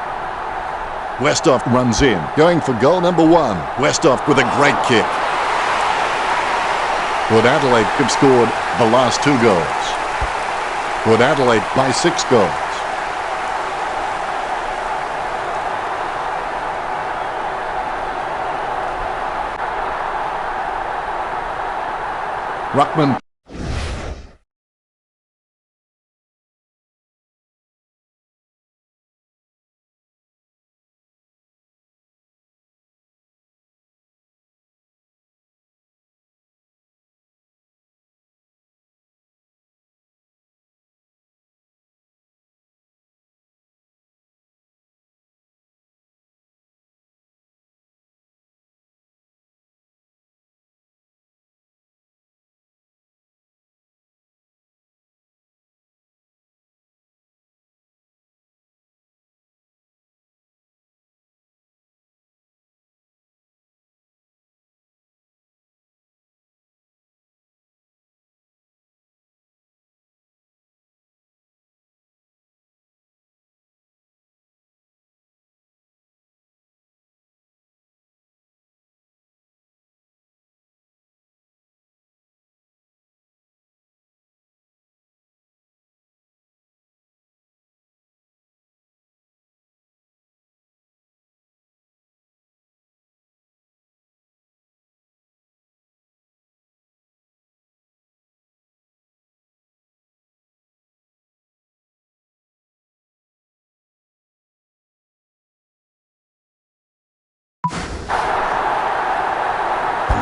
Westhoff runs in, going for goal number 1. Westhoff with a great kick. Port Adelaide have scored the last 2 goals. Port Adelaide by 6 goals. Ruckman.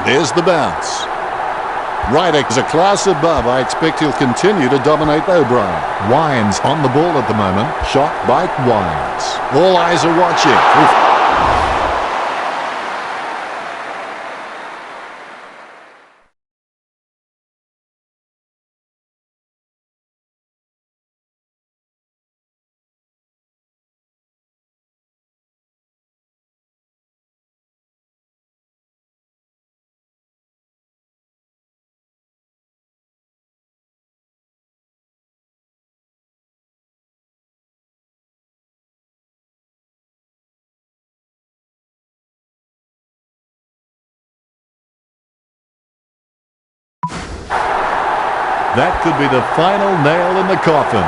There's the bounce. Rydick is a class above. I expect he'll continue to dominate O'Brien. Wines on the ball at the moment. Shot by Wines. All eyes are watching. Oof. That could be the final nail in the coffin.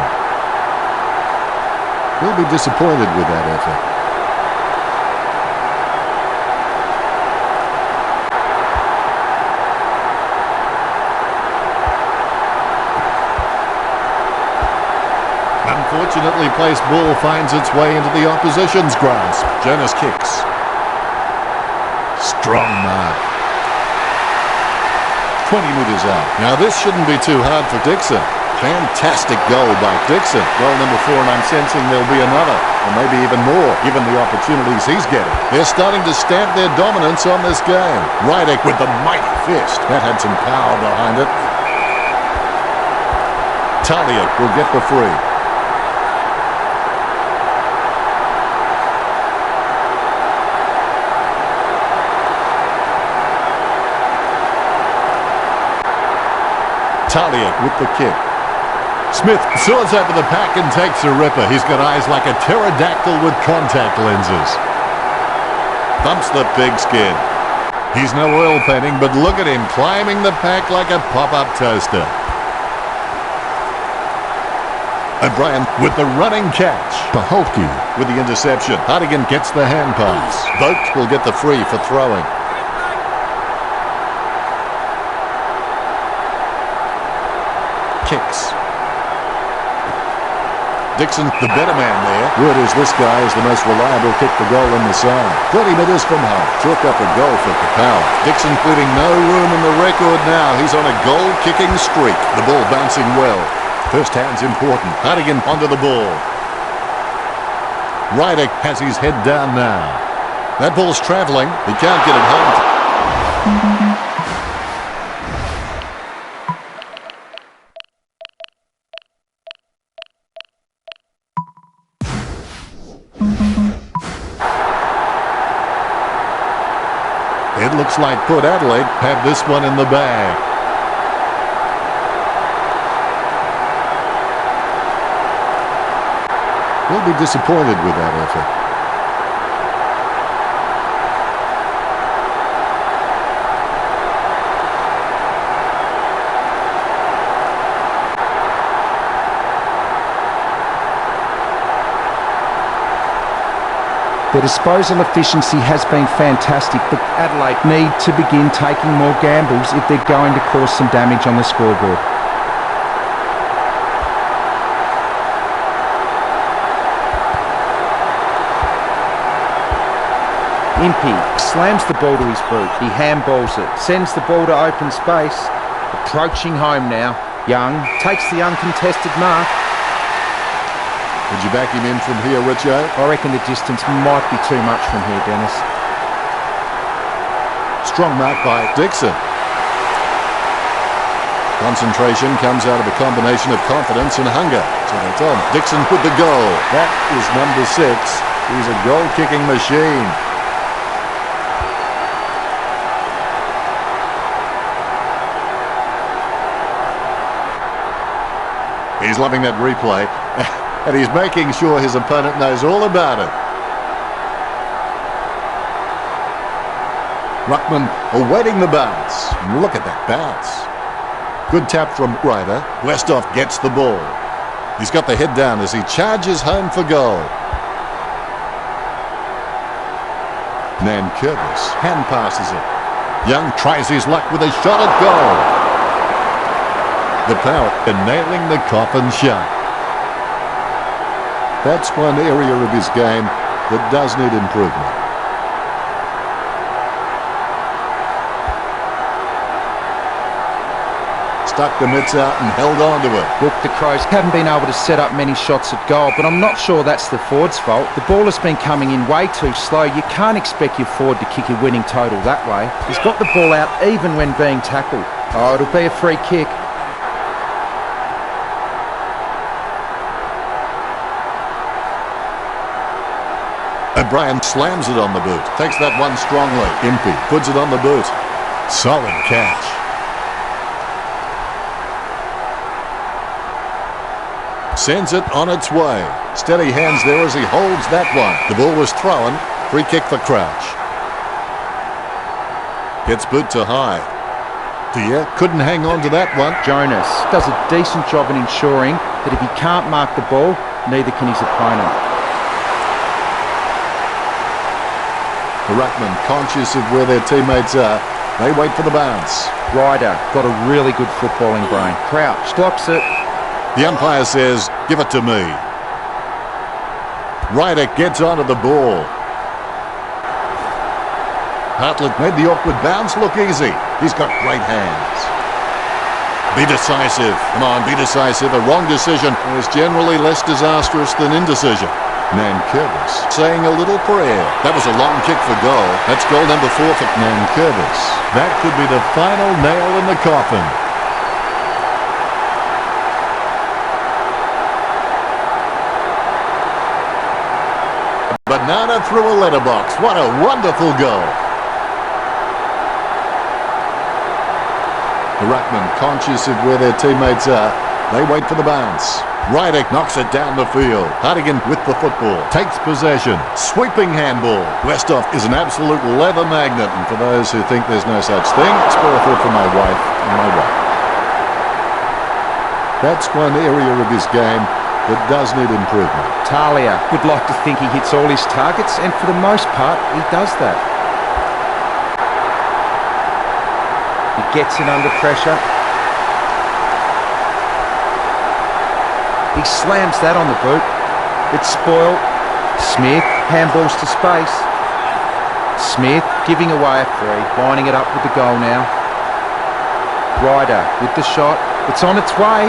He'll be disappointed with that effort. Unfortunately placed ball finds its way into the opposition's grasp. Jonas kicks. Strong mark. 20 metres out. Now this shouldn't be too hard for Dixon. Fantastic goal by Dixon. Goal number 4, and I'm sensing there'll be another, or maybe even more, given the opportunities he's getting. They're starting to stamp their dominance on this game. Rydick with the mighty fist. That had some power behind it. Talia will get the free. Talia with the kick. Smith soars over the pack and takes a ripper. He's got eyes like a pterodactyl with contact lenses. Bumps the pigskin. He's no oil painting, but look at him climbing the pack like a pop-up toaster. O'Brien with the running catch. Paholke with the interception. Hardigan gets the hand pass. Vogt will get the free for throwing. Kicks. Dixon, the better man there. Word is this guy is the most reliable kick for goal in the side. 30 metres from home. Chalk up a goal for Capel. Dixon leaving no room in the record now. He's on a goal-kicking streak. The ball bouncing well. First hand's important. Hardigan onto the ball. Rydick has his head down now. That ball's travelling. He can't get it home. It looks like Port Adelaide have this one in the bag. They'll be disappointed with that effort. Their disposal efficiency has been fantastic, but Adelaide need to begin taking more gambles if they're going to cause some damage on the scoreboard. Impey slams the ball to his boot. He handballs it, sends the ball to open space. Approaching home now. Young takes the uncontested mark. Would you back him in from here, Richo? I reckon the distance might be too much from here, Dennis. Strong mark by Dixon. Concentration comes out of a combination of confidence and hunger. So that's on. Dixon with the goal. That is number 6. He's a goal-kicking machine. He's loving that replay. And he's making sure his opponent knows all about it. Ruckman awaiting the bounce. Look at that bounce. Good tap from Ryder. Westhoff gets the ball. He's got the head down as he charges home for goal. Nankervis hand passes it. Young tries his luck with a shot at goal. The power and nailing the coffin shut. That's one area of his game that does need improvement. Stuck the mitts out and held on to it. Look, the Crows haven't been able to set up many shots at goal, but I'm not sure that's the forward's fault. The ball has been coming in way too slow. You can't expect your forward to kick a winning total that way. He's got the ball out even when being tackled. Oh, it'll be a free kick. O'Brien slams it on the boot. Takes that one strongly. Impey puts it on the boot. Solid catch. Sends it on its way. Steady hands there as he holds that one. The ball was thrown. Free kick for Crouch. Gets boot to high. Dia couldn't hang on to that one. Jonas does a decent job in ensuring that if he can't mark the ball, neither can his opponent. The Ruckman, conscious of where their teammates are, they wait for the bounce. Ryder got a really good footballing brain. Crouch blocks it. The umpire says, give it to me. Ryder gets onto the ball. Hartlett made the awkward bounce look easy. He's got great hands. Be decisive. Come on, be decisive. A wrong decision is generally less disastrous than indecision. Nankervis saying a little prayer. That was a long kick for goal. That's goal number 4 for Nankervis. That could be the final nail in the coffin. Banana through a letterbox. What a wonderful goal. The Ruckman, conscious of where their teammates are, they wait for the bounce. Ryder knocks it down the field. Hartigan with the football. Takes possession. Sweeping handball. Westhoff is an absolute leather magnet. And for those who think there's no such thing, spare a thought for my wife and my wife. That's one area of his game that does need improvement. Talia would like to think he hits all his targets, and for the most part, he does that. He gets in under pressure. He slams that on the boot. It's spoiled. Smith handballs to space. Smith giving away a free, winding it up with the goal now. Ryder with the shot. It's on its way.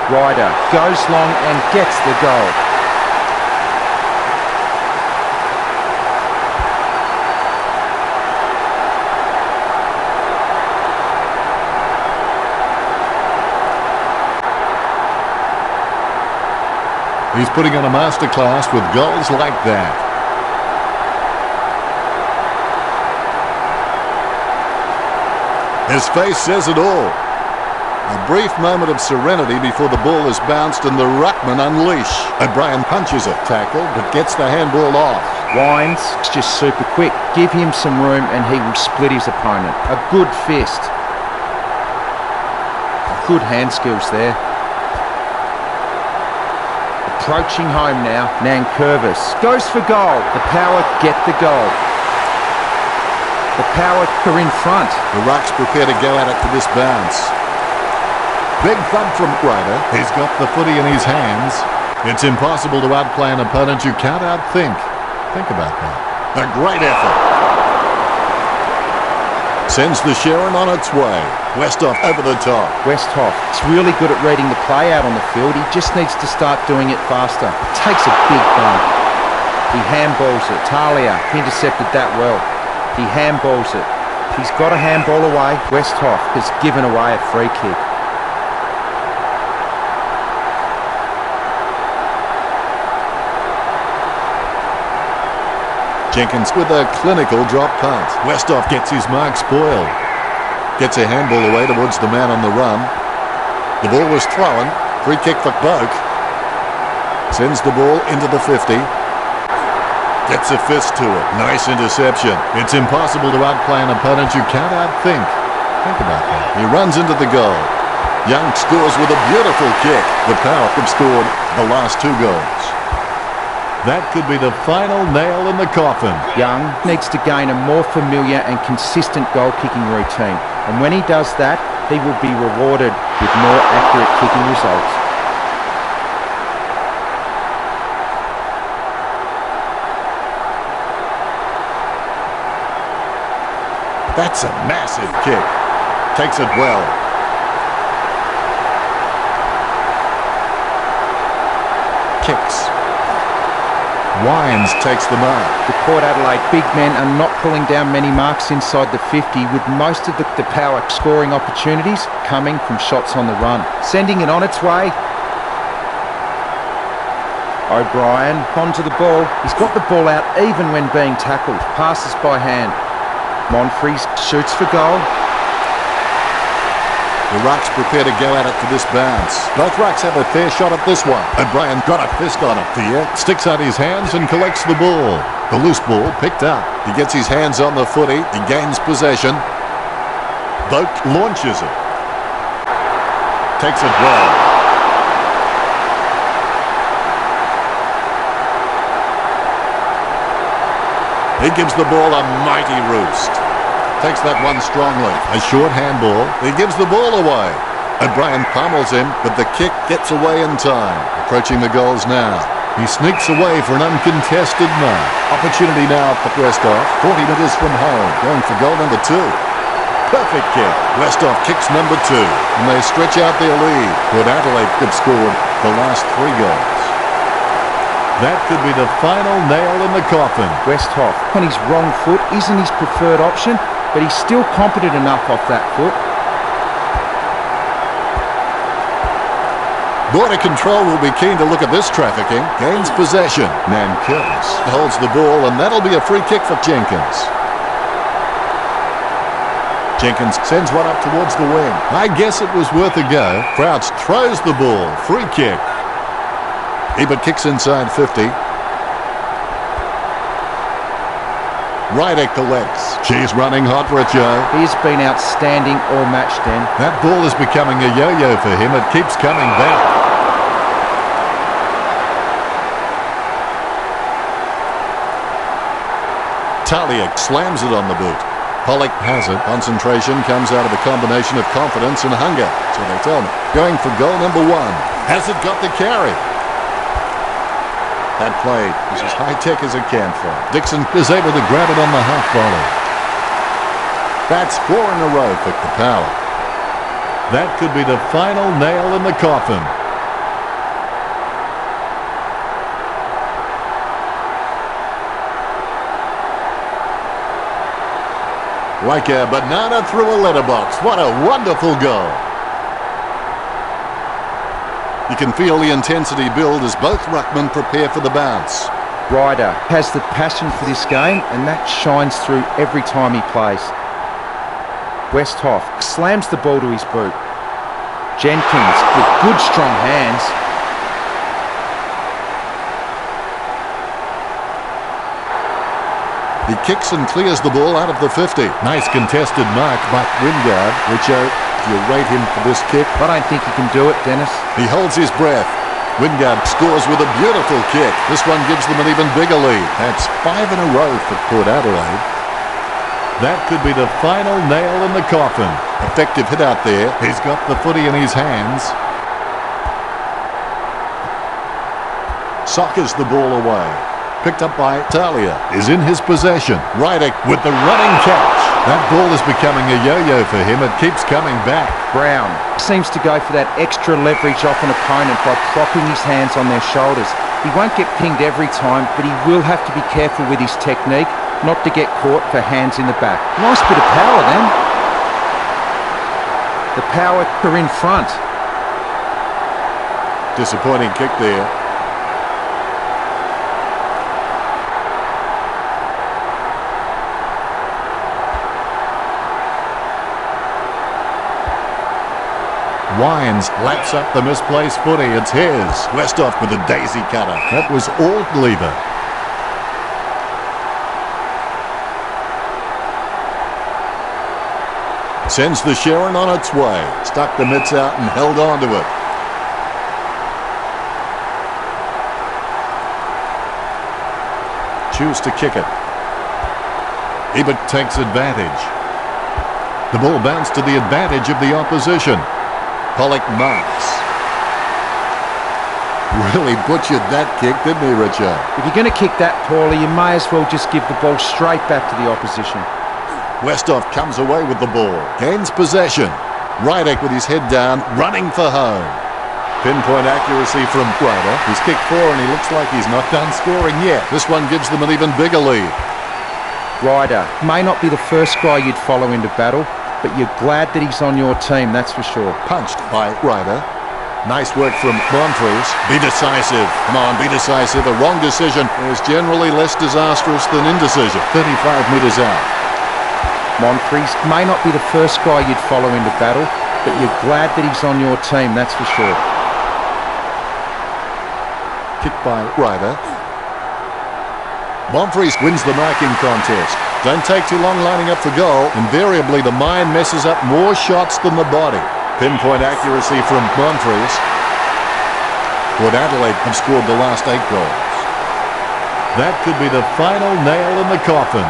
Ryder goes long and gets the goal. He's putting on a masterclass with goals like that. His face says it all. A brief moment of serenity before the ball is bounced and the ruckman unleash. O'Brien punches it, tackle, but gets the handball off. Wines is just super quick. Give him some room and he will split his opponent. A good fist. Good hand skills there. Approaching home now. Nankervis goes for goal. The Power get the goal. The Power are in front. The Rucks prepare to go at it for this bounce. Big thump from Ryder. He's got the footy in his hands. It's impossible to outplay an opponent you can't outthink. Think about that. A great effort. Sends the Sharon on its way. Westhoff over the top. Westhoff is really good at reading the play out on the field. He just needs to start doing it faster. Takes a big bump. He handballs it. Talia intercepted that well. He handballs it. He's got a handball away. Westhoff has given away a free kick. Jenkins with a clinical drop punt. Westhoff gets his mark spoiled. Gets a handball away towards the man on the run. The ball was thrown. Free kick for Boak. Sends the ball into the 50. Gets a fist to it. Nice interception. It's impossible to outplay an opponent you can't outthink. Think about that. He runs into the goal. Young scores with a beautiful kick. The Power have scored the last 2 goals. That could be the final nail in the coffin. Young needs to gain a more familiar and consistent goal-kicking routine. And when he does that, he will be rewarded with more accurate kicking results. That's a massive kick. Takes it well. Kicks. Wines takes the mark. The Port Adelaide big men are not pulling down many marks inside the 50, with most of the Power scoring opportunities coming from shots on the run. Sending it on its way. O'Brien onto the ball. He's got the ball out even when being tackled. Passes by hand. Monfries shoots for goal. The Rucks prepare to go at it for this bounce. Both Rucks have a fair shot at this one. O'Brien got a fist on it here. Sticks out his hands and collects the ball. The loose ball picked up. He gets his hands on the footy. He gains possession. Boak launches it. Takes it well. He gives the ball a mighty roost. Takes that one strongly. A short handball. He gives the ball away. O'Brien pummels him, but the kick gets away in time. Approaching the goals now. He sneaks away for an uncontested mark. Opportunity now for Westhoff. 40 metres from home. Going for goal number 2. Perfect kick. Westhoff kicks number 2. And they stretch out their lead. Port Adelaide have scored the last 3 goals. That could be the final nail in the coffin. Westhoff on his wrong foot isn't his preferred option, but he's still competent enough off that foot. Border Control will be keen to look at this trafficking. Gains possession. Nankervis holds the ball, and that'll be a free kick for Jenkins. Jenkins sends one up towards the wing. I guess it was worth a go. Crouch throws the ball. Free kick. Ebert kicks inside 50. Ryder collects. She's running hot for a Joe. He's been outstanding all match, Den. That ball is becoming a yo-yo for him. It keeps coming back. Talia slams it on the boot. Pollock has it. Concentration comes out of a combination of confidence and hunger. That's what they tell me. Going for goal number 1. Has it got the carry? That play is as high-tech as it can for him. Dixon is able to grab it on the half volley. That's 4 in a row for the Power. That could be the final nail in the coffin. Like a banana through a letterbox. What a wonderful goal. You can feel the intensity build as both ruckmen prepare for the bounce. Ryder has the passion for this game, and that shines through every time he plays. Westhoff slams the ball to his boot. Jenkins with good strong hands. He kicks and clears the ball out of the 50. Nice contested mark by Wingard. Richo, do you rate him for this kick? I don't think he can do it, Dennis. He holds his breath. Wingard scores with a beautiful kick. This one gives them an even bigger lead. That's 5 in a row for Port Adelaide. That could be the final nail in the coffin. Effective hit out there. He's got the footy in his hands. Sockers the ball away. Picked up by Talia. Is in his possession. Rydick with the running catch. That ball is becoming a yo-yo for him. It keeps coming back. Brown seems to go for that extra leverage off an opponent by propping his hands on their shoulders. He won't get pinged every time, but he will have to be careful with his technique not to get caught for hands in the back. Nice bit of power then. The power are in front. Disappointing kick there. Wines laps up the misplaced footy. It's his. Westhoff with a daisy cutter. That was all Lever. Sends the Sharon on its way. Stuck the mitts out and held on to it. Choose to kick it. Ebert takes advantage. The ball bounced to the advantage of the opposition. Pollock marks. Really butchered that kick, didn't he, Richard? If you're going to kick that poorly, you may as well just give the ball straight back to the opposition. Westhoff comes away with the ball. Gains possession. Rydick with his head down, running for home. Pinpoint accuracy from Ryder. He's kicked 4 and he looks like he's not done scoring yet. This one gives them an even bigger lead. Ryder may not be the first guy you'd follow into battle, but you're glad that he's on your team, that's for sure. Punched by Ryder. Nice work from Monfries. Be decisive. Come on, be decisive. A wrong decision is generally less disastrous than indecision. 35 metres out. Monfries may not be the first guy you'd follow into battle, but you're glad that he's on your team, that's for sure. Kicked by Ryder. Monfries wins the marking contest. Don't take too long lining up for goal. Invariably, the mind messes up more shots than the body. Pinpoint accuracy from Monfries. Port Adelaide have scored the last 8 goals. That could be the final nail in the coffin.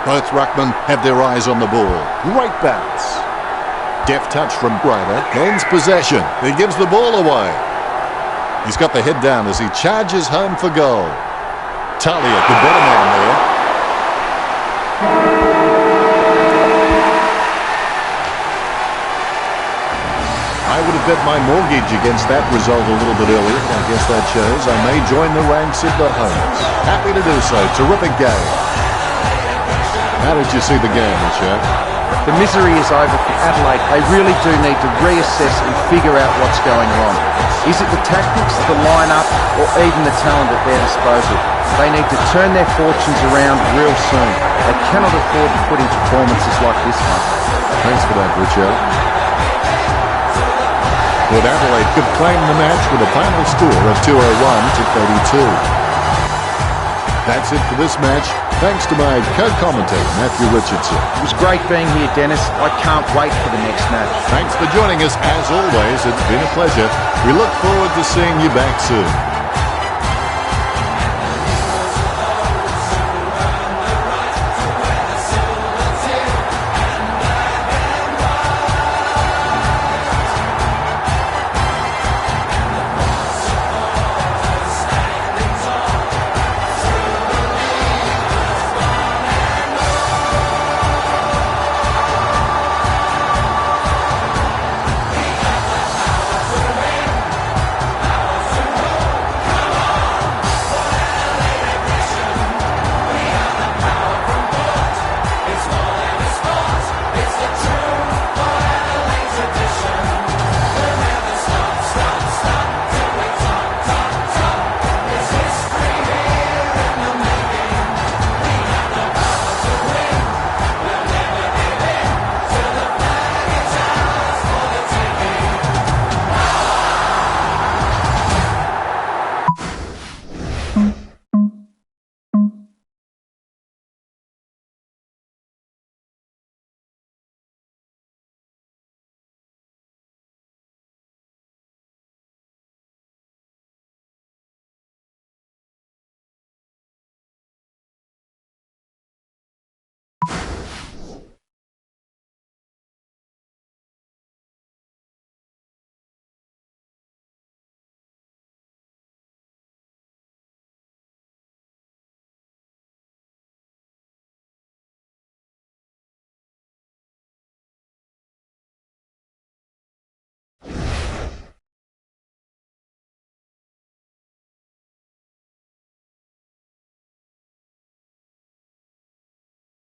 Both ruckmen have their eyes on the ball. Great bounce. Deft touch from Ryder. Gains possession. He gives the ball away. He's got the head down as he charges home for goal. Talia, the better man there. I would have bet my mortgage against that result a little bit earlier. I guess that shows I may join the ranks of the homes. Happy to do so. Terrific game. How did you see the game, Richard? The misery is over for Adelaide. They really do need to reassess and figure out what's going wrong. Is it the tactics, the line-up, or even the talent at their disposal? They need to turn their fortunes around real soon. They cannot afford to put in performances like this one. Thanks for that, Richard. Port Adelaide could claim the match with a final score of 201-32. That's it for this match. Thanks to my co-commentator, Matthew Richardson. It was great being here, Dennis. I can't wait for the next match. Thanks for joining us. As always, it's been a pleasure. We look forward to seeing you back soon.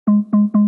you.